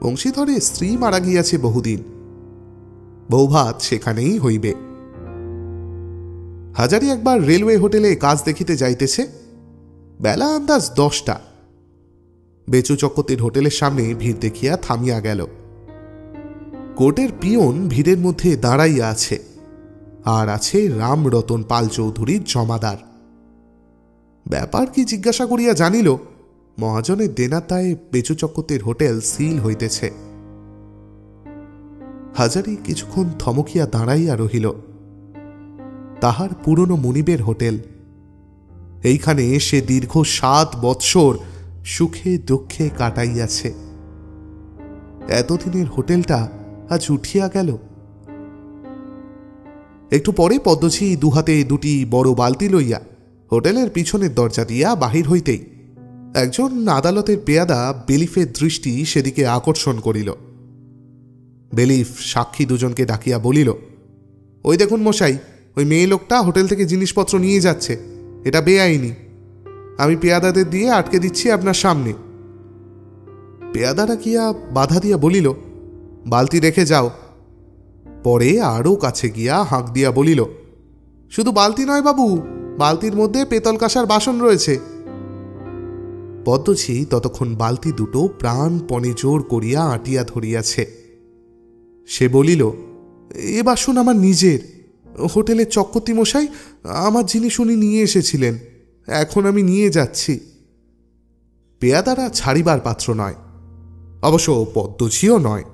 বংশীধরের স্ত্রী মারা গিয়াছে বহুদিন, বৌভাত সেখানেই হইবে। হাজারি একবার রেলওয়ে হোটেলে কাজ দেখিতে যাইতেছে। বেলা আন্দাজ 10টা। বেচু চক্রবর্তীর হোটেলের সামনে ভিড় দেখিয়া থামিয়া গেল। কোর্টের পিয়ন ভিড়ের মধ্যে দাঁড়াইয়া আছে, আর আছে রামরতন পাল চৌধুরীর জমাদার। ব্যাপার কি জিজ্ঞাসা করিয়া জানিল, মহাজনের দেনার দায়ে বেচু চক্রবর্তীর হোটেল সিল হইতেছে। হাজারি কিছুক্ষণ থমকিয়া দাঁড়াইয়া রহিল। তাহার পুরনো মুনিবের হোটেল, এইখানে সে দীর্ঘ 7 বৎসর সুখে দুঃখে কাটাইয়াছে। এতদিনের হোটেলটা আজ উঠিয়া গেল। একটু পরে পদ্মঝি দুহাতে দুটি বড় বালতি লইয়া হোটেলের পিছনের দরজা দিয়া বাহির হইতেই একজন আদালতের পেয়াদা বেলিফের দৃষ্টি সেদিকে আকর্ষণ করিল। বেলিফ সাক্ষী দুজনকে ডাকিয়া বলিল, ওই দেখুন মশাই, ওই মেয়ে লোকটা হোটেল থেকে জিনিসপত্র নিয়ে যাচ্ছে, এটা বেআইনি। আমি পেয়াদাদের দিয়ে আটকে দিচ্ছি আপনার সামনে। পেয়াদারা গিয়া বাধা দিয়া বলিল, বালতি রেখে যাও। পরে আরও কাছে গিয়া হাঁক দিয়া বলিল, শুধু বালতি নয় বাবু, বালতির মধ্যে পেতল কাঁসার বাসন রয়েছে। পদ্মঝি ততক্ষণ বালতি দুটো প্রাণপণে জোর করিয়া আটিয়া ধরিয়াছে। সে বলিল, এ বাসন আমার নিজের। হোটেলের চক্রবর্তী মশাই আমার জিনিস উনি নিয়ে এসেছিলেন, এখন আমি নিয়ে যাচ্ছি। পেয়াদারা ছাড়িবার পাত্র নয়, অবশ্য পদ্মঝিও নয়।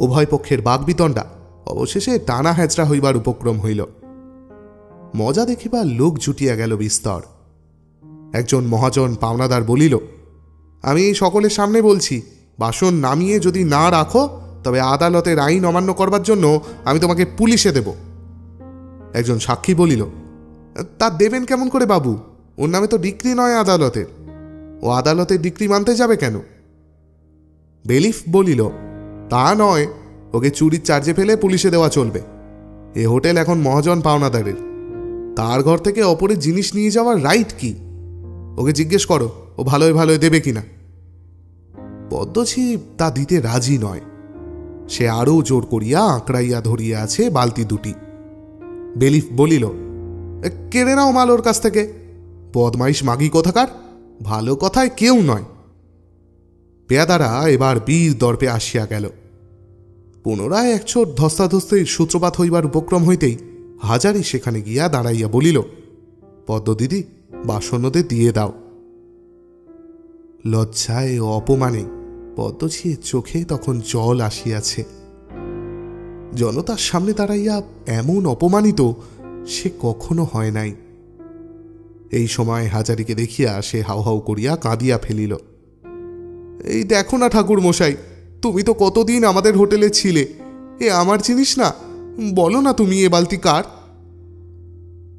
উভয় পক্ষের বাগবিতণ্ডা অবশেষে টানা হ্যাচড়া হইবার উপক্রম হইল। মজা দেখিবার লোক জুটিয়া গেল বিস্তর। একজন মহাজন পাওনাদার বলিল, আমি এই সকলের সামনে বলছি, বাসন নামিয়ে যদি না রাখো তবে আদালতের আইন অমান্য করবার জন্য আমি তোমাকে পুলিশে দেব। একজন সাক্ষী বলিল, তা দেবেন কেমন করে বাবু? ওর নামে তো ডিক্রি নয় আদালতের, ও আদালতের ডিক্রি মানতে যাবে কেন? বেলিফ বলিল, তা নয়, ওকে চুরির চার্জে ফেলে পুলিশে দেওয়া চলবে। এ হোটেল এখন মহাজন পাওনাদারের, তার ঘর থেকে অপরের জিনিস নিয়ে যাওয়ার রাইট কি? ওকে জিজ্ঞেস করো ও ভালোই ভালোই দেবে কিনা। পদ্মঝি তা দিতে রাজি নয়। সে আরও জোর করিয়া আঁকড়াইয়া ধরিয়া আছে বালতি দুটি। বেলিফ বলিল, কেড়ে নাও মাল ওর কাছ থেকে, বদমাইশ মাগি কোথাকার, ভালো কথায় কেউ নয়। পেয়াদারা এবার বীর দর্পে আসিয়া গেল। পুনরায় একছোট ধস্তাধস্তির সূত্রপাত হইবার উপক্রম হইতেই হাজারি সেখানে গিয়া দাঁড়াইয়া বলিল, পদ্ম দিদি, বাসন ওদের দিয়ে দাও। লজ্জায় ও অপমানে পদ্মঝির চোখে তখন জল আসিয়াছে। জনতার সামনে দাঁড়াইয়া এমন অপমানিত সে কখনো হয় নাই। এই সময় হাজারিকে দেখিয়া সে হাউ হাউ করিয়া কাঁদিয়া ফেলিল। এই দেখো না ঠাকুর মশাই, তুমি তো কতদিন আমাদের হোটেলে ছিলে, এ আমার জিনিস না, বলো না তুমি এ বালতি কার?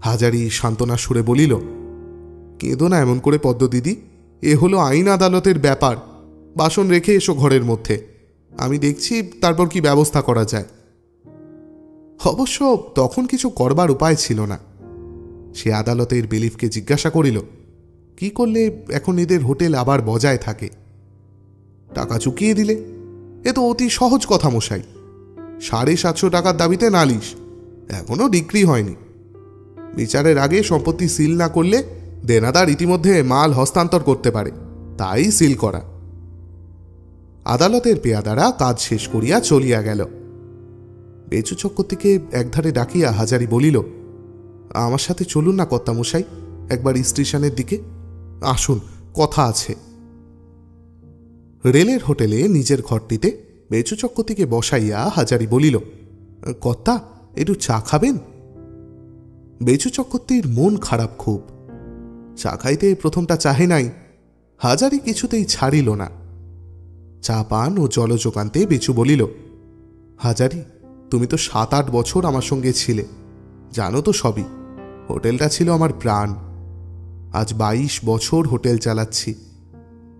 হাজারি সান্ত্বনা সুরে বলিল, কেঁদো না এমন করে পদ্ম দিদি, এ হলো আইন আদালতের ব্যাপার। বাসন রেখে এসো ঘরের মধ্যে, আমি দেখছি তারপর কি ব্যবস্থা করা যায়। অবশ্য তখন কিছু করবার উপায় ছিল না। সে আদালতের বেলিফকে জিজ্ঞাসা করিল, কি করলে এখন এদের হোটেল আবার বজায় থাকে? টাকা চুকিয়ে দিলে, এ তো অতি সহজ কথা মশাই। 750 টাকার দাবিতে নালিশ, এখনো ডিক্রি হয়নি। বিচারের আগে সম্পত্তি সিল না করলে দেনাদার ইতিমধ্যে মাল হস্তান্তর করতে পারে, তাই সিল করা। আদালতের পেয়াদারা কাজ শেষ করিয়া চলিয়া গেল। বেচু চক্রবর্তীকে একধারে ডাকিয়া হাজারি বলিল, আমার সাথে চলুন না কর্তামশাই, একবার স্টেশনের দিকে আসুন, কথা আছে। রেলের হোটেলে নিজের ঘরটিতে বেচু চক্রবর্তীকে বসাইয়া হাজারি বলিল, কর্তা, একটু চা খাবেন? বেচু চক্রবর্তীর মন খারাপ খুব। চা খাইতে প্রথমটা চাহে নাই, হাজারি কিছুতেই ছাড়িল না। চা পান ও জলযোগান্তে বেচু বলিল, হাজারি, তুমি তো 7-8 বছর আমার সঙ্গে ছিলে, জানো তো সবই। হোটেলটা ছিল আমার প্রাণ। আজ 22 বছর হোটেল চালাচ্ছি,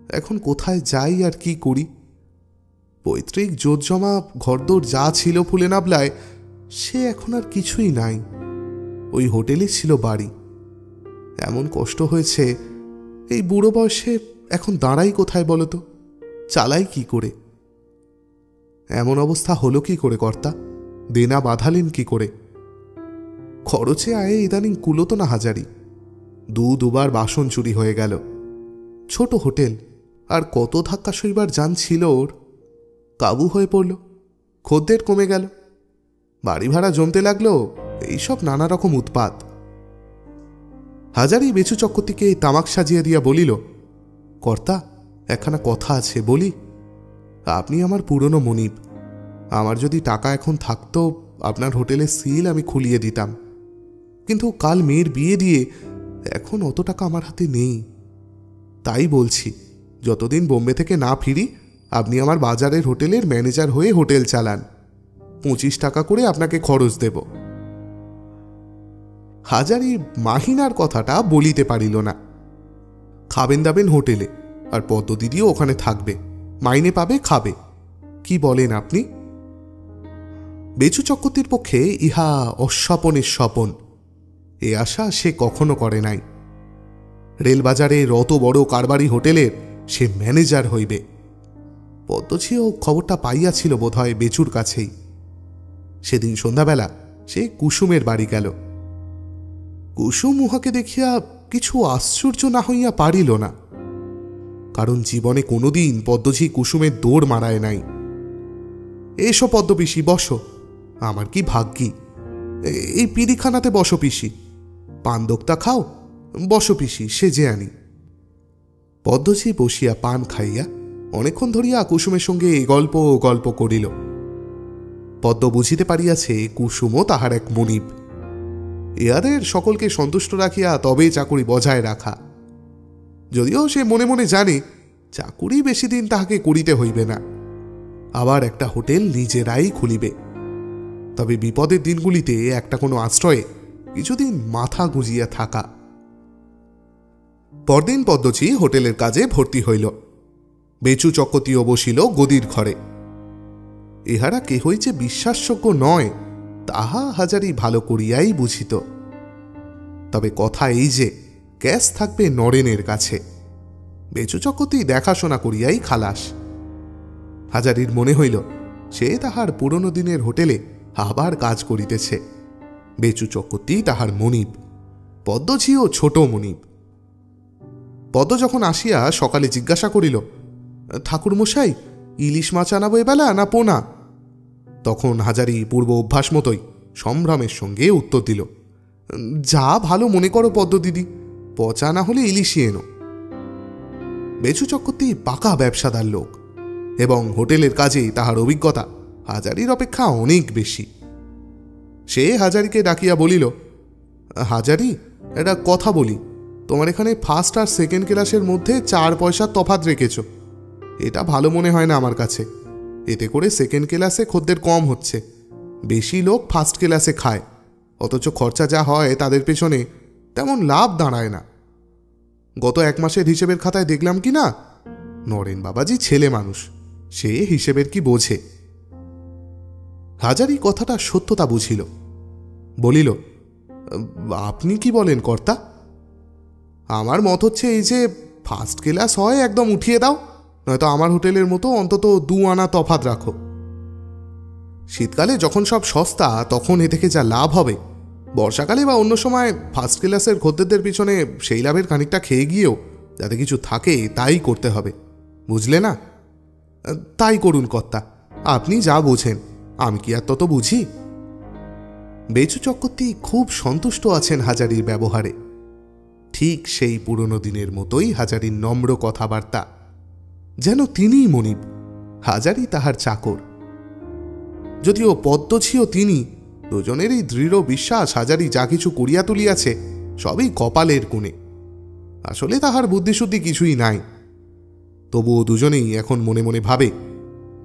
এখন কোথায় যাই আর কি করি? পৈতৃক জোতজমা ঘরদোর যা ছিল ফুলে নাবলায় সে এখন আর কিছুই নাই। ওই হোটেলে ছিল বাড়ি। এমন কষ্ট হয়েছে, এই বুড়ো বয়সে এখন দাঁড়াই কোথায় বলতো, চালাই কি করে? এমন অবস্থা হলো কি করে কর্তা? দেনা বাঁধালেন কি করে? খরচে আয়ে ইদানিং কুলোতো না হাজারি। দুবার বাসন চুরি হয়ে গেল। ছোট হোটেল, আর কত ধাক্কা সইবার যান ছিল ওর। কাবু হয়ে পড়ল, খদ্দের কমে গেল, বাড়ি ভাড়া জমতে লাগলো, এইসব নানা রকম উৎপাত। হাজারি বেচু চক্রবর্তীকে তামাক সাজিয়ে দিয়া বলিল, কর্তা, একখানা কথা আছে বলি। আপনি আমার পুরনো মনিব। আমার যদি টাকা এখন থাকতো, আপনার হোটেলের সিল আমি খুলিয়ে দিতাম। কিন্তু কাল মেয়ের বিয়ে দিয়ে এখন অত টাকা আমার হাতে নেই। তাই বলছি, যতদিন বোম্বে থেকে না ফিরি আপনি আমার বাজারের হোটেলের ম্যানেজার হয়ে হোটেল চালান। 25 টাকা করে আপনাকে খরচ দেব। হাজারি মাহিনার কথাটা বলিতে পারিল না। খাবেন দাবেন হোটেলে, আর পদ্মদিদিও ওখানে থাকবে, মাইনে পাবে, খাবে। কি বলেন আপনি? বেচু চক্রবর্তীর পক্ষে ইহা অস্বপনের স্বপন। এ আশা সে কখনো করে নাই। রেলবাজারের অত বড় কারবারি হোটেলের সে ম্যানেজার হইবে। পদ্মঝিও খবরটা পাইয়াছিল বোধহয় বেচুর কাছেই। সেদিন সন্ধ্যাবেলা সে কুসুমের বাড়ি গেল। কুসুম উহাকে দেখিয়া কিছু আশ্চর্য না হইয়া পারিল না, কারণ জীবনে কোনোদিন পদ্মঝি কুসুমের দৌড় মারায় নাই। এসো পদ্মপিসি, বসো। আমার কি ভাগ্যি, এই পিড়িখানাতে বসো পিসি। পান দোক্তা খাও, বসো পিসি, সেজে আনি। পদ্মঝি বসিয়া পান খাইয়া অনেকক্ষণ ধরিয়া কুসুমের সঙ্গে গল্প গল্প করিল। পদ্ম বুঝিতে পারিয়াছে কুসুমও তাহার এক মনিব। ইহাদের সকলকে সন্তুষ্ট রাখিয়া তবে চাকুরি বজায় রাখা। যদিও সে মনে মনে জানে চাকুরি বেশি দিন তাহাকে করিতে হইবে না, আবার একটা হোটেল নিজেরাই খুলিবে। তবে বিপদের দিনগুলিতে একটা কোনো আশ্রয়ে কিছুদিন মাথা গুঁজিয়া থাকা। পরদিন পদ্মঝি হোটেলের কাজে ভর্তি হইল। বেচু চক্রবর্তীও বসিল গদির ঘরে। ইহারা কেহই যে বিশ্বাসযোগ্য নয় তাহা হাজারি ভালো করিয়াই বুঝিত। তবে কথা এই যে গ্যাস থাকবে নরেনের কাছে। বেচু চক্রবর্তী দেখাশোনা করিয়াই খালাস। হাজারির মনে হইল সে তাহার পুরনো দিনের হোটেলে আবার কাজ করিতেছে। বেচু চক্রবর্তী তাহার মনিব, পদ্মঝিও ছোট মনিব। পদ্ম যখন আসিয়া সকালে জিজ্ঞাসা করিল, ঠাকুরমশাই, ইলিশ মাছ আনাবো এবেলা না পোনা? তখন হাজারি পূর্ব অভ্যাস মতোই সম্ভ্রমের সঙ্গে উত্তর দিল, যা ভালো মনে করো পদ্মদিদি, পচা না হলে ইলিশই এনো। বেচু চক্রবর্তী পাকা ব্যবসাদার লোক এবং হোটেলের কাজে তাহার অভিজ্ঞতা হাজারির অপেক্ষা অনেক বেশি। সে হাজারিকে ডাকিয়া বলিল, হাজারি, একটা কথা বলি। তোমার এখানে ফার্স্ট আর সেকেন্ড ক্লাসের মধ্যে 4 পয়সার তফাৎ রেখেছ। এটা ভালো মনে হয় না আমার কাছে। এতে করে সেকেন্ড ক্লাসে খদ্দের কম হচ্ছে, বেশি লোক ফার্স্ট ক্লাসে খায়, অথচ খরচা যা হয় তাদের পেছনে তেমন লাভ দাঁড়ায় না। গত 1 মাসের হিসেবের খাতায় দেখলাম কি না, নরেন বাবাজি ছেলে মানুষ, সে হিসেবের কি বোঝে। হাজারি কথাটা সত্যতা বুঝিল, বলিল, আপনি কি বলেন কর্তা? আমার মত হচ্ছে এই যে ফার্স্ট ক্লাস হয় একদম উঠিয়ে দাও, নয়তো আমার হোটেলের মতো অন্তত 2 আনা তফাৎ রাখো। শীতকালে যখন সব সস্তা তখন এ থেকে যা লাভ হবে, বর্ষাকালে বা অন্য সময় ফার্স্ট ক্লাসের খদ্দেরদের পিছনে সেই লাভের খানিকটা খেয়ে গিয়েও যাতে কিছু থাকে তাই করতে হবে, বুঝলে না? তাই করুন কর্তা, আপনি যা বোঝেন, আমি কি আর তত বুঝি? বেচু চক্রবর্তী খুব সন্তুষ্ট আছেন হাজারির ব্যবহারে। ঠিক সেই পুরনো দিনের মতোই হাজারির নম্র কথাবার্তা, যেন তিনিই মনিব, হাজারি তাহার চাকর। যদিও পদ্মঝিও তিনি, দুজনেরই দৃঢ় বিশ্বাস হাজারি যা কিছু করিয়া তুলিয়াছে সবই কপালের কোণে। আসলে তাহার বুদ্ধিশুদ্ধি কিছুই নাই। তবুও দুজনেই এখন মনে মনে ভাবে,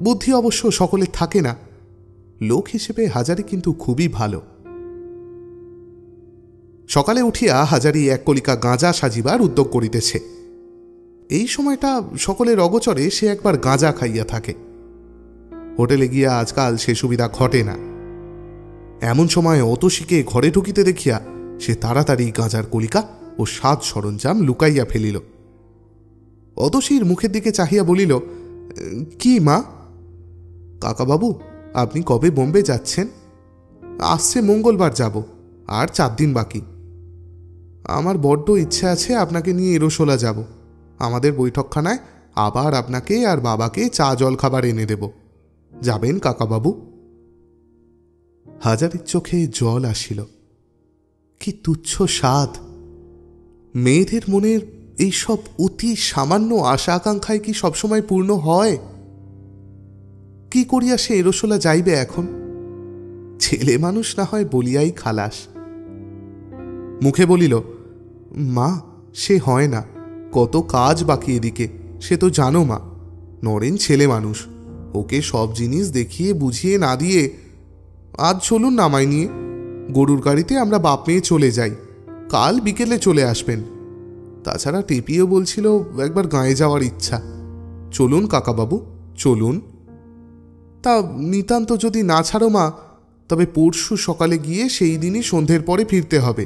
বুদ্ধি অবশ্য সকলের থাকে না, লোক হিসেবে হাজারি কিন্তু খুবই ভালো। সকালে উঠিয়া হাজারি 1 কলিকা গাঁজা সাজিবার উদ্যোগ করিতেছে। এই সময়টা সকলের অগোচরে সে একবার গাঁজা খাইয়া থাকে। হোটেলে গিয়া আজকাল সে সুবিধা ঘটে না। এমন সময় অতসীকে ঘরে ঢুকিতে দেখিয়া সে তাড়াতাড়ি গাঁজার কলিকা ও সাজ সরঞ্জাম লুকাইয়া ফেলিল। অতসীর মুখের দিকে চাহিয়া বলিল, কি মা? কাকাবাবু, আপনি কবে বোম্বে যাচ্ছেন? আসছে মঙ্গলবার যাব, আর 4 দিন বাকি। আমার বড্ড ইচ্ছা আছে আপনাকে নিয়ে এরোশোলা যাব। আমাদের বৈঠকখানায় আবার আপনাকে আর বাবাকে চা জল খাবার এনে দেব। যাবেন কাকাবাবু? হাজারের চোখে জল আসিল। কি তুচ্ছ স্বাদ! মেয়েদের মনের এইসব অতি সামান্য আশা আকাঙ্ক্ষায় কি সবসময় পূর্ণ হয়? কি করিয়া সে এরোশোলা যাইবে এখন? ছেলে মানুষ না হয় বলিয়াই খালাস। মুখে বলিল, মা, সে হয় না, কত কাজ বাকি এদিকে, সে তো জানো মা। নরেন ছেলে মানুষ, ওকে সব জিনিস দেখিয়ে বুঝিয়ে না দিয়ে আজ চলুন নামাই নিয়ে গরুর গাড়িতে আমরা বাপ মেয়ে চলে যাই, কাল বিকেলে চলে আসবেন। তাছাড়া টেপিও বলছিল একবার গাঁয়ে যাওয়ার ইচ্ছা। চলুন কাকাবাবু, চলুন। তা নিতান্ত যদি না ছাড়ো মা, তবে পরশু সকালে গিয়ে সেই দিনই সন্ধ্যের পরে ফিরতে হবে।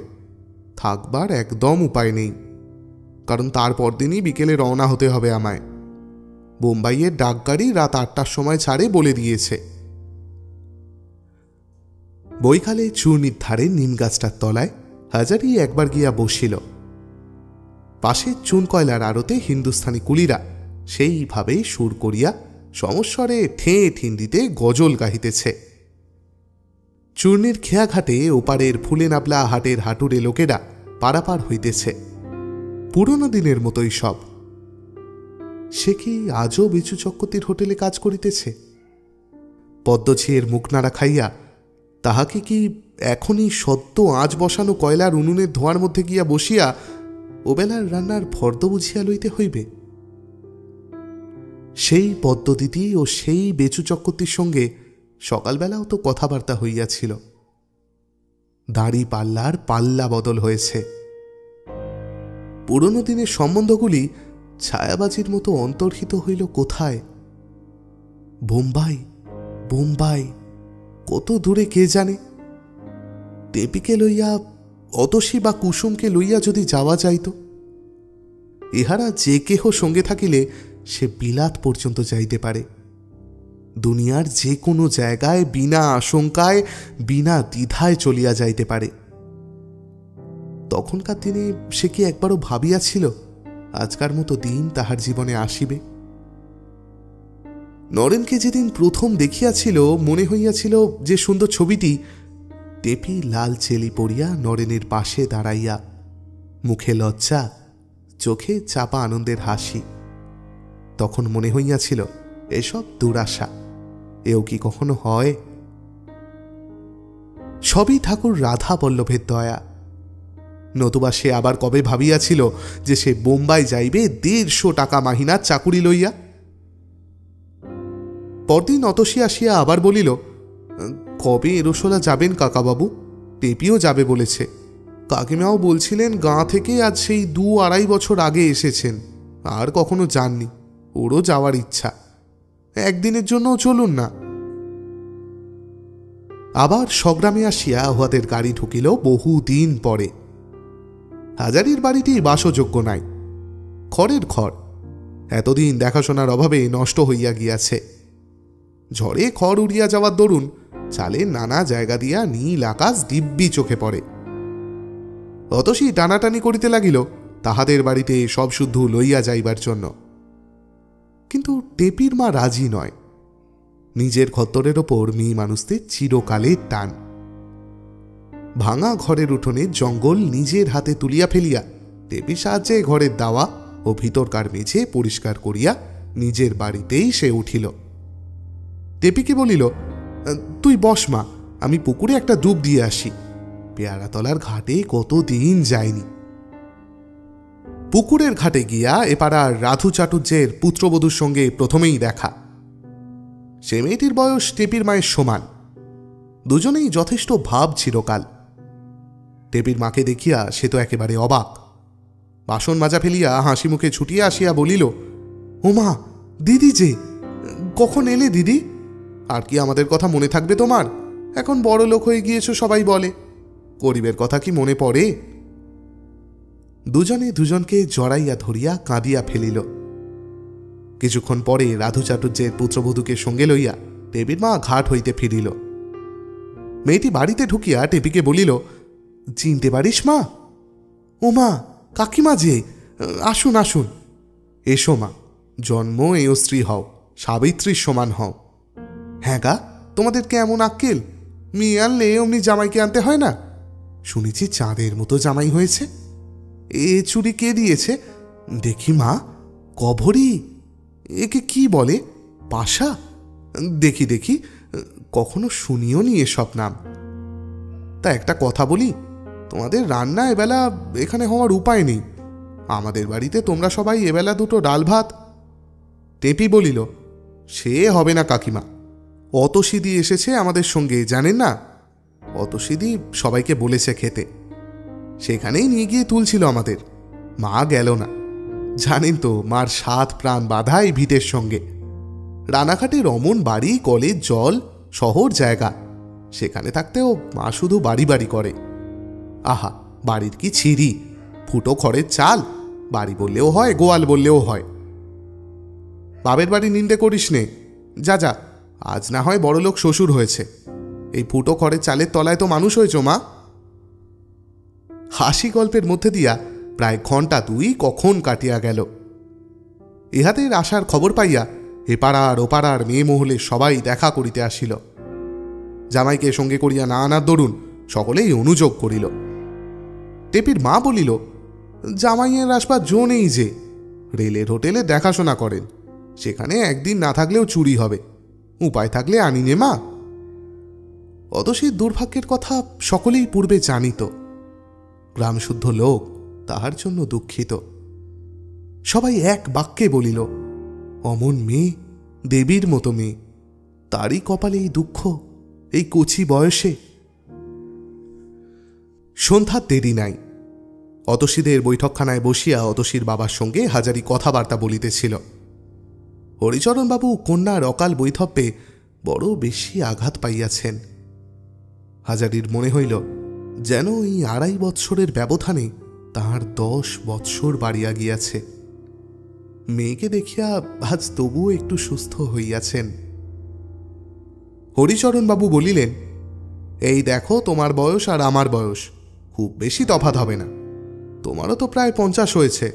থাকবার একদম উপায় নেই, কারণ তারপর দিনই বিকেলে রওনা হতে হবে আমায়। বোম্বাইয়ের ডাকগাড়ি রাত 8টার সময় ছাড়ে বলে দিয়েছে। বৈকালে চূর্ণির ধারে নিম গাছটার তলায় হাজারি একবার গিয়া বসিল। পাশে চুন কয়লার আড়তে হিন্দুস্থানি কুলিরা সেইভাবে সুর করিয়া সমস্বরে ঠেঁ ঠিন্ডিতে গজল গাহিতেছে। চূর্ণির খেয়াঘাটে ওপারের ফুলে নাবলা হাটের হাটুরে লোকেরা পারাপার হইতেছে। পুরনো দিনের মতোই সব। সে কি আজও বেচু চক্রবর্তীর হোটেলে কাজ করিতেছে? পদ্মঝিয়ের মুখ নাড়া খাইয়া তাহাকে কি এখনই সদ্য আঁচ বসানো কয়লার উনুনের ধোঁয়ার মধ্যে গিয়া বসিয়া ওবেলার রান্নার ফর্দ বুঝিয়া লইতে হইবে? সেই পদ্মদিদি ও সেই বেচু চক্রবর্তীর সঙ্গে সকালবেলাও তো কথাবার্তা হইয়াছিল। দাড়ি পাল্লার পাল্লা বদল হয়েছে। পুরনো দিনের সম্বন্ধগুলি ছায়াবাজির মতো অন্তর্হিত হইল কোথায়? বোম্বাই, বোম্বাই, কত দূরে কে জানে। টেপিকে লইয়া, অতসী বা কুসুমকে লইয়া যদি যাওয়া যাইত। ইহারা যে কেহ সঙ্গে থাকিলে সে বিলাত পর্যন্ত যাইতে পারে। দুনিয়ার যে কোনো জায়গায় বিনা আশঙ্কায়, বিনা দ্বিধায় চলিয়া যাইতে পারে। তখনকার দিনে সে কি একবারও ভাবিয়াছিল আজকার মতো দিন তাহার জীবনে আসিবে? নরেনকে যেদিন প্রথম দেখিয়াছিল মনে হইয়াছিল যে সুন্দর ছবিটি, টেপি লাল চেলি পড়িয়া নরেনের পাশে দাঁড়াইয়া, মুখে লজ্জা, চোখে চাপা আনন্দের হাসি। তখন মনে হইয়াছিল এসব দুরাশা, এও কি কখনো হয়? সবই ঠাকুর রাধা বল্লভের দয়া। নতুবা সে আবার কবে ভাবিয়াছিল যে সে বোম্বাই যাইবে 150 টাকা মাহিনার চাকুরি লইয়া? পরদিন অতসী আসিয়া আবার বলিল, কবে এরোশোলা যাবেন কাকাবাবু? টেপিও যাবে বলেছে। কাকিমাও বলছিলেন গাঁ থেকে আজ সেই 2-2.5 বছর আগে এসেছেন, আর কখনো যাননি। ওরও যাওয়ার ইচ্ছা। একদিনের জন্যও চলুন না। আবার সগ্রামে আসিয়া উহাদের গাড়ি ঢুকিল বহুদিন পরে। হাজারির বাড়িটি বাসযোগ্য নাই, খড়ের ঘর। এতদিন দেখাশোনার অভাবে নষ্ট হইয়া গিয়াছে। ঝড়ে খড় উড়িয়া যাওয়ার দরুন চালের নানা জায়গা দিয়া নীল আকাশ দিব্যি চোখে পড়ে। অতসী টানাটানি করিতে লাগিল তাহাদের বাড়িতে সব শুদ্ধ লইয়া যাইবার জন্য। কিন্তু টেপির মা রাজি নয়। নিজের খত্তরের ওপর মেয়ে মানুষদের চিরকালের টান। ভাঙা ঘরের উঠোনে জঙ্গল নিজের হাতে তুলিয়া ফেলিয়া টেপির সাহায্যে ঘরের দাওয়া ও ভিতরকার মেঝে পরিষ্কার করিয়া নিজের বাড়িতেই সে উঠিল। টেপিকে বলিল, তুই বস মা, আমি পুকুরে একটা ডুব দিয়ে আসি। পেয়ারাতলার ঘাটে কতদিন যায়নি। পুকুরের ঘাটে গিয়া এপাড়ার রাধু চাটুর্যের পুত্রবধূর সঙ্গে প্রথমেই দেখা। সে মেয়েটির বয়স টেপির মায়ের সমান। দুজনেই যথেষ্ট ভাব চিরকাল। টেপির মাকে দেখিয়া সে তো একেবারে অবাক। বাসন মাজা ফেলিয়া হাসি মুখে ছুটিয়া আসিয়া বলিল, ওমা, দিদি যে! কখন এলে দিদি? আর কি আমাদের কথা মনে থাকবে তোমার? এখন বড় লোক হয়ে গিয়েছো সবাই বলে, গরিবের কথা কি মনে পড়ে? দুজনে দুজনকে জড়াইয়া ধরিয়া কাঁদিয়া ফেলিল। কিছুক্ষণ পরে রাধু চাটুর্যের পুত্রবধূকে সঙ্গে লইয়া টেপির মা ঘাট হইতে ফিরিল। মেয়েটি বাড়িতে ঢুকিয়া টেপিকে বলিল, চিনতে পারিস মা? ও মা, কাকিমা যে, আসুন আসুন। এসো মা, জন্ম এও স্ত্রী হও, সাবিত্রীর সমান হও। হ্যাঁ গা, তোমাদের কেমন আক্কেল? মেয়ে আনলে অমনি জামাইকে আনতে হয় না? শুনেছি চাঁদের মতো জামাই হয়েছে। এ চুরি কে দিয়েছে দেখি মা? কভরি? একে কি বলে? পাশা? দেখি দেখি, কখনো শুনিও নি এসব নাম। তা একটা কথা বলি, তোমাদের রান্না এবেলা এখানে হওয়ার উপায় নেই। আমাদের বাড়িতে তোমরা সবাই এবেলা দুটো ডাল ভাত। টেপি বলিল, সে হবে না কাকিমা, অতসিদি এসেছে আমাদের সঙ্গে, জানেন না? অতসিদি সবাইকে বলেছে খেতে, সেখানেই নিয়ে গিয়ে তুলছিল আমাদের। মা গেল না। জানেন তো মার 7 প্রাণ বাঁধা এই ভিটের সঙ্গে। রানাঘাটের অমন বাড়ি, কলের জল, শহর জায়গা, সেখানে থাকতেও মা শুধু বাড়ি বাড়ি করে। আহা, বাড়ির কি ছিরি! ফুটো খড়ের চাল, বাড়ি বললেও হয়, গোয়াল বললেও হয়। বাবের বাড়ি নিন্দে করিস নে, যা যা, আজ না হয় বড়লোক শ্বশুর হয়েছে, এই ফুটো খড়ের চালের তলায় তো মানুষ হয়েছ মা। হাসি গল্পের মধ্যে দিয়া প্রায় ঘণ্টা 2 কখন কাটিয়া গেল। ইহাদের আসার খবর পাইয়া এপাড়ার ওপাড়ার মেয়ে মহলে সবাই দেখা করিতে আসিল। জামাইকে সঙ্গে করিয়া না আনার দরুন সকলেই অনুযোগ করিল। টেপির মা বলিল, জামাইয়ের আসবার জো নেই যে, রেলের হোটেলে দেখাশোনা করেন, সেখানে একদিন না থাকলেও চুরি হবে, উপায় থাকলে আনিনে মা। অতসীর দুর্ভাগ্যের কথা সকলেই পূর্বে জানিত। গ্রামশুদ্ধ লোক, তাহার জন্য দুঃখিত। সবাই এক বাক্যে বলিল, অমন মেয়ে, দেবীর মতো মেয়ে, তারই কপালে এই দুঃখ, এই কচি বয়সে। সন্ধ্যার দেরি নাই। অতসীদের বৈঠকখানায় বসিয়া অতসীর বাবার সঙ্গে হাজারি কথাবার্তা বলিতেছিল। হরিচরণবাবু কন্যার অকাল বৈধব্যে বড় বেশি আঘাত পাইয়াছেন। হাজারির মনে হইল যেন এই 2.5 বৎসরের ব্যবধানে তাহার 10 বৎসর বাড়িয়া গিয়াছে। মেয়েকে দেখিয়া আজ তবুও একটু সুস্থ হইয়াছেন। হরিচরণবাবু বলিলেন, এই দেখো, তোমার বয়স আর আমার বয়স খুব বেশি তফাৎ হবে না। তোমারও তো প্রায় 50 হয়েছে,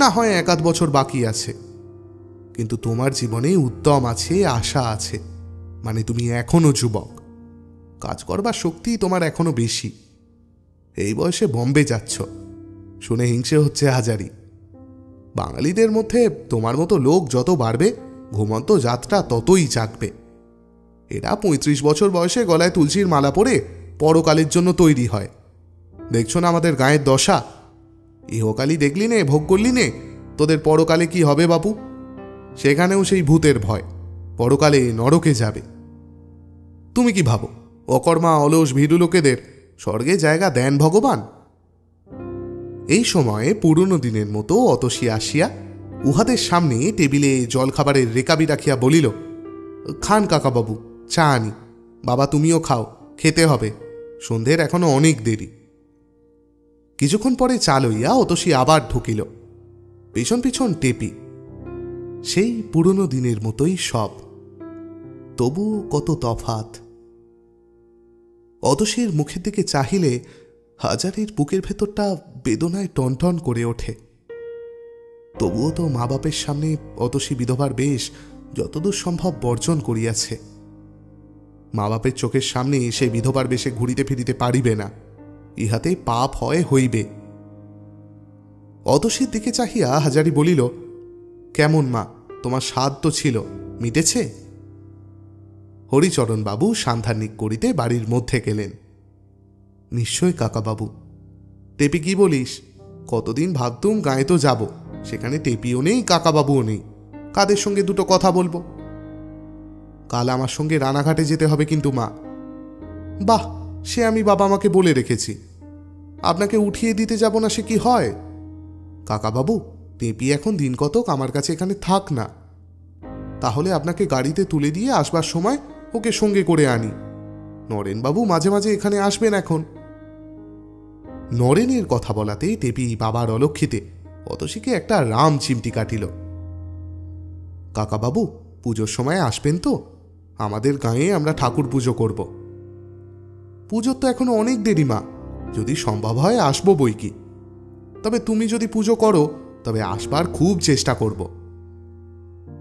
না হয় 1-8 বছর বাকি আছে, কিন্তু তোমার জীবনে উদ্যম আছে, আশা আছে, মানে তুমি এখনো যুবক, কাজ করবার শক্তি তোমার এখনো বেশি। এই বয়সে বম্বে যাচ্ছ, শুনে হিংসে হচ্ছে হাজারি। বাঙালিদের মধ্যে তোমার মতো লোক যত বাড়বে, ঘুমন্ত যাত্রা ততই জাগবে। এরা 35 বছর বয়সে গলায় তুলসীর মালা পরে পরকালের জন্য তৈরি হয়। দেখছো না আমাদের গায়ের দশা? ইহকালই দেখলি নে, ভোগ করলি নে, তোদের পরকালে কি হবে বাপু? সেখানেও সেই ভূতের ভয়, পরকালে নরকে যাবে। তুমি কি ভাবো অকর্মা অলস ভীরু লোকেদের স্বর্গে জায়গা দেন ভগবান? এই সময়ে পুরনো দিনের মতো অতসী আসিয়া উহাদের সামনে টেবিলে জলখাবারের রেকাবি রাখিয়া বলিল, খান কাকাবাবু, চা আনি। বাবা তুমিও খাও, খেতে হবে, সন্ধ্যের এখনো অনেক দেরি। কিছুক্ষণ পরে চা লইয়া অতসী আবার ঢুকিল, পিছন পিছন টেপি। সেই পুরনো দিনের মতোই সব, তবু কত তফাৎ। অতসীর মুখের দিকে চাহিলে হাজারির বুকের ভেতরটা বেদনায় টনটন করে ওঠে। তবুও তো মা বাপের সামনে অতসী বিধবার বেশ যতদূর সম্ভব বর্জন করিয়াছে। মা বাপের চোখের সামনে সে বিধবার বেশে ঘুরিতে ফিরিতে পারিবে না, ইহাতে পাপ হয় হইবে। অতসীর দিকে চাহিয়া হাজারি বলিল, কেমন মা, তোমার স্বাদ তো ছিল, মিটেছে? হরিচরণবাবু সান্ধানিক করিতে বাড়ির মধ্যে গেলেন। নিশ্চয় কাকাবাবু। টেপি কি বলিস? কতদিন ভাবতুম গায়ে তো যাব, সেখানে টেপিও নেই, কাকাবাবুও নেই, কাদের সঙ্গে দুটো কথা বলবো? কাল আমার সঙ্গে রানাঘাটে যেতে হবে কিন্তু মা। বাহ, সে আমি বাবা মাকে বলে রেখেছি। আপনাকে উঠিয়ে দিতে যাব না সে কি হয়? কাকাবাবু, টেপি এখন দিন কতক আমার কাছে এখানে থাক না, তাহলে আপনাকে গাড়িতে তুলে দিয়ে আসবার সময় ওকে সঙ্গে করে আনি। নরেনবাবু মাঝে মাঝে এখানে আসবেন এখন। নরেনের কথা বলাতে টেপি বাবার অলক্ষিতে অতসীকে একটা রাম চিমটি কাটিল। কাকাবাবু, পুজোর সময় আসবেন তো? আমাদের গাঁয়ে আমরা ঠাকুর পুজো করব। পুজোর তো এখনো অনেক দেরি মা, যদি সম্ভব হয় আসবো বই কি। তবে তুমি যদি পুজো করো তবে আসবার খুব চেষ্টা করব।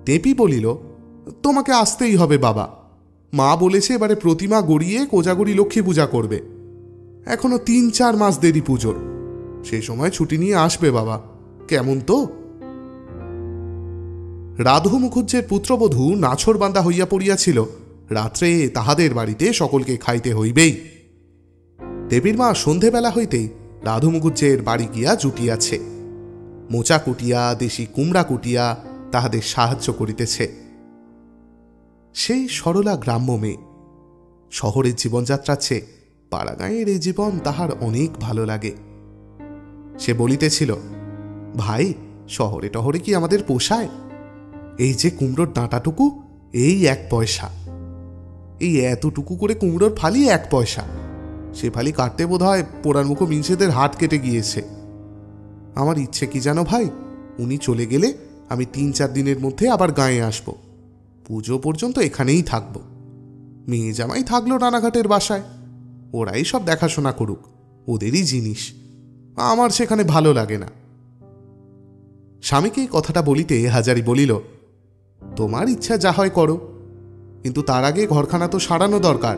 টেপি বলিল, তোমাকে আসতেই হবে বাবা। মা বলেছে এবারে প্রতিমা গড়িয়ে কোজাগরি লক্ষ্মী পূজা করবে। এখনো 3-4 মাস দেরি পুজোর, সেই সময় ছুটি নিয়ে আসবে বাবা, কেমন তো? রাধু মুখুজ্জের পুত্রবধূ নাছরবান্ধা হইয়া পড়িয়াছিল রাত্রে তাহাদের বাড়িতে সকলকে খাইতে হইবেই। দেবীর মা সন্ধেবেলা হইতেই রাধু মুখুজ্জের বাড়ি গিয়া জুটিয়াছে। মোচা কুটিয়া, দেশি কুমড়া কুটিয়া তাহাদের সাহায্য করিতেছে। সেই সরলা গ্রাম্য মেয়ে। শহরের জীবনযাত্রার চেয়ে পাড়াগাঁয়ের এই জীবন তাহার অনেক ভালো লাগে। সে বলিতেছিল, ভাই, শহরে টহরে কি আমাদের পোষায়? এই যে কুমড়োর ডাঁটাটুকু, এই 1 পয়সা। এই এতটুকু করে কুমড়োর ফালি 1 পয়সা। সে ফালি কাটতে বোধ হয় পোড়ার মুখো মিনসেদের হাত কেটে গিয়েছে। আমার ইচ্ছে কি জানো ভাই, উনি চলে গেলে আমি 3-4 দিনের মধ্যে আবার গাঁয়ে আসব। পুজো পর্যন্ত এখানেই থাকব। মেয়ে জামাই থাকলো রানাঘাটের বাসায়, ওরাই সব দেখাশোনা করুক, ওদেরই জিনিস। আমার সেখানে ভালো লাগে না। স্বামীকে কথাটা বলিতে হাজারি বলিল, তোমার ইচ্ছা যা হয় করো, কিন্তু তার আগে ঘরখানা তো সারানো দরকার।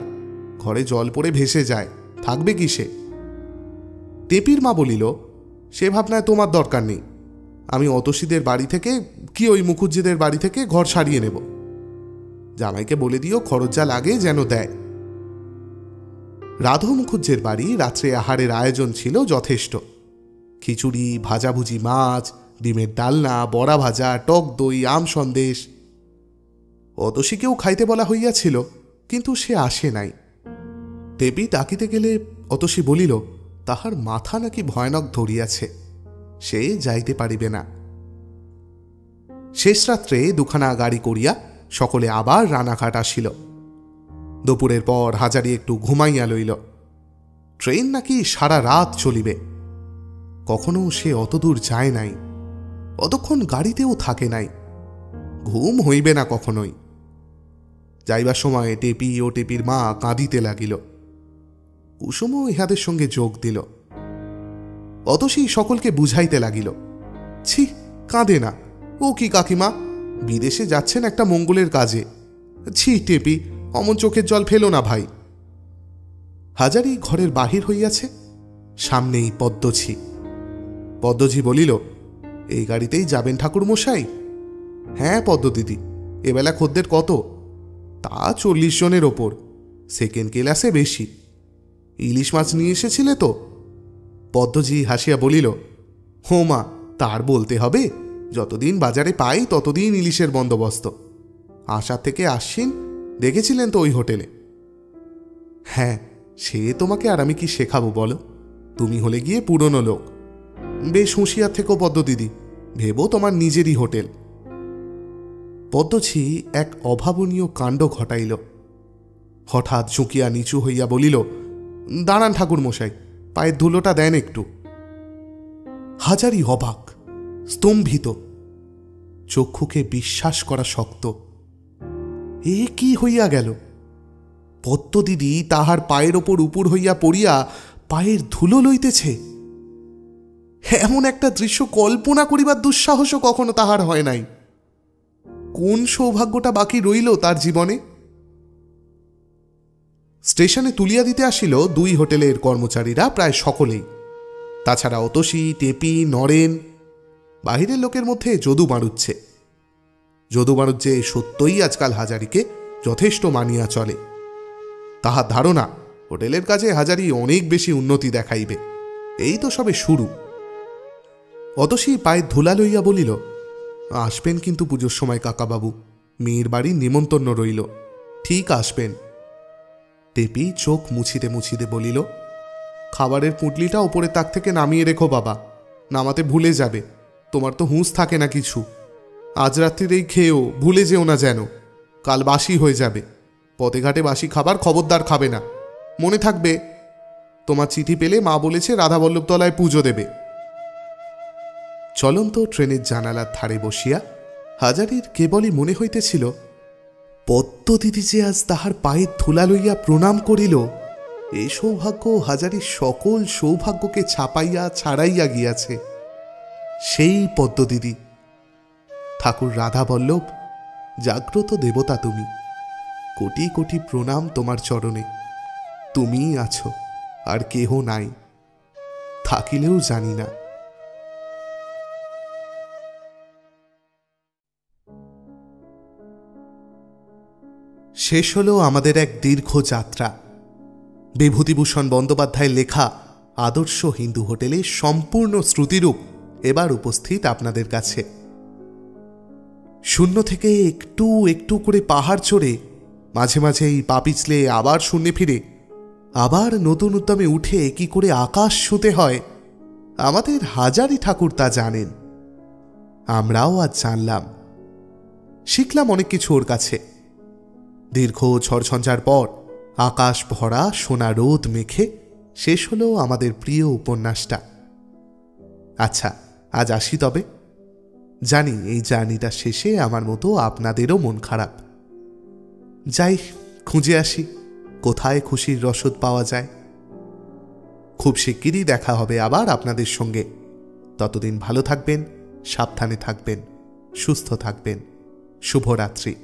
ঘরে জল পড়ে ভেসে যায়, থাকবে কি সে? টেপির মা বলিল, সে ভাবনায় তোমার দরকার নেই। আমি অতসীদের বাড়ি থেকে কি ওই মুখুজ্জিদের বাড়ি থেকে ঘর সারিয়ে নেব। জামাইকে বলে দিও খরচ যা লাগে যেন দেয়। রাধু মুখুজ্জের বাড়ি রাত্রে আহারের আয়োজন ছিল যথেষ্ট। খিচুড়ি, ভাজাভুজি মাছ, ডিমের ডালনা, বড়া ভাজা, টক দই, আম সন্দেশ। অতসীকেও খাইতে বলা হইয়াছিল, কিন্তু সে আসে নাই। দেবী ডাকিতে গেলে অতসী বলিল, তাহার মাথা নাকি ভয়ানক ধরিয়াছে, সে যাইতে পারিবে না। শেষ রাত্রে 2খানা গাড়ি করিয়া সকলে আবার রানাঘাট আসিল। দুপুরের পর হাজারি একটু ঘুমাইয়া লইল। ট্রেন নাকি সারা রাত চলিবে। কখনো সে অতদূর যায় নাই, অতক্ষণ গাড়িতেও থাকে নাই। ঘুম হইবে না কখনোই। যাইবার সময় টেপি ও টেপির মা কাঁদিতে লাগিল। কুসুমও ইহাদের সঙ্গে যোগ দিল। অতসী সকলকে বুঝাইতে লাগিল, ছি, কাঁদে না, ও কি কাকিমা, বিদেশে যাচ্ছেন একটা মঙ্গলের কাজে। ছি টেপি, অমন চোখের জল ফেলো না ভাই। হাজারি ঘরের বাহির হইয়াছে, সামনেই পদ্মঝি। পদ্মঝি বলিল, এই গাড়িতেই যাবেন ঠাকুর মশাই? হ্যাঁ পদ্ম দিদি, এবেলা খদ্দের কত? তা 40 জনের ওপর, সেকেন্ড ক্লাসে বেশি। ইলিশ মাছ নিয়ে এসেছিলে তো? পদ্মঝি হাসিয়া বলিল, হো মা, তার বলতে হবে, যতদিন বাজারে পাই ততদিন ইলিশের বন্দোবস্ত। আসার থেকে আশ্বিন দেখেছিলেন তো ওই হোটেলে? হ্যাঁ, সে তোমাকে আর আমি কি শেখাবো বলো, তুমি হলে গিয়ে পুরনো লোক। বেশ হুঁশিয়ার থেকো পদ্ম দিদি, ভেবো তোমার নিজেরই হোটেল। পদ্মঝি এক অভাবনীয় কাণ্ড ঘটাইল। হঠাৎ ঝুঁকিয়া নিচু হইয়া বলিল, দাঁড়ান ঠাকুর মশাই, পায়ের ধুলোটা দেন একটু। হাজারি অবাক, স্তম্ভিত, চক্ষুকে বিশ্বাস করা শক্ত। এ কি হইয়া গেল? পদ্মদিদি তাহার পায়ের ওপর উপর হইয়া পড়িয়া পায়ের ধুলো লইতেছে। এমন একটা দৃশ্য কল্পনা করিবার দুঃসাহসও কখনো তাহার হয় নাই। কোন সৌভাগ্যটা বাকি রইল তার জীবনে? স্টেশনে তুলিয়া দিতে আসিল 2 হোটেলের কর্মচারীরা প্রায় সকলেই। তাছাড়া অতসী, টেপি, নরেন। বাহিরের লোকের মধ্যে যদু বাড়ুচ্ছে। যদু বাড়ুচ্ছে সত্যই আজকাল হাজারিকে যথেষ্ট মানিয়া চলে। তাহার ধারণা হোটেলের কাজে হাজারি অনেক বেশি উন্নতি দেখাইবে। এই তো সবে শুরু। অতসী পায়ের ধুলা লইয়া বলিল, আসবেন কিন্তু পুজোর সময় কাকাবাবু, মেয়ের বাড়ির নিমন্ত্রণ রইল, ঠিক আসবেন। টেপি চোখ মুছিতে মুছিতে বলিল, খাবারের পুঁটলিটা ওপরে তাক থেকে নামিয়ে রেখো বাবা, নামাতে ভুলে যাবে। তোমার তো হুঁশ থাকে না কিছু। আজ রাত্রির এই খেয়েও ভুলে যেও না যেন, কাল বাসি হয়ে যাবে। পথে ঘাটে বাসি খাবার খবরদার খাবে না। মনে থাকবে, তোমার চিঠি পেলে মা বলেছে রাধাবল্লভতলায় পুজো দেবে। চলন্ত ট্রেনের জানালার ধারে বসিয়া হাজারির কেবলই মনে হইতেছিল, পদ্মদিদি যে আজ তাহার পায়ের ধুলা লইয়া প্রণাম করিল, এই সৌভাগ্য হাজারির সকল সৌভাগ্যকে ছাপাইয়া ছাড়াইয়া গিয়াছে। সেই পদ্মদিদি, ঠাকুর রাধাবল্লভ, জাগ্রত দেবতা তুমি। কোটি কোটি প্রণাম তোমার চরণে। তুমিই আছো, আর কেহ নাই, থাকিলেও জানি না। শেষ হলো আমাদের এক দীর্ঘ যাত্রা। বিভূতিভূষণ বন্দ্যোপাধ্যায়ের লেখা আদর্শ হিন্দু হোটেলে সম্পূর্ণ শ্রুতিরূপ এবার উপস্থিত আপনাদের কাছে। শূন্য থেকে একটু একটু করে পাহাড় চড়ে, মাঝে মাঝেই পা পিছলে আবার শূন্যে ফিরে, আবার নতুন উদ্যমে উঠে কি করে আকাশ ছুঁতে হয়, আমাদের হাজারি ঠাকুর তা জানেন। আমরাও আজ জানলাম, শিখলাম অনেক কিছু ওর কাছে। দীর্ঘ ঝড়ঝঞ্ঝার পর আকাশ ভরা সোনা রোদ মেখে শেষ হলো আমাদের প্রিয় উপন্যাসটা। আচ্ছা, আজ আসি তবে। জানি এই জার্নিটা শেষে আমার মতো আপনাদেরও মন খারাপ। যাই, খুঁজে আসি কোথায় খুশির রসদ পাওয়া যায়। খুব শিগগিরই দেখা হবে আবার আপনাদের সঙ্গে। ততদিন ভালো থাকবেন, সাবধানে থাকবেন, সুস্থ থাকবেন। শুভরাত্রি।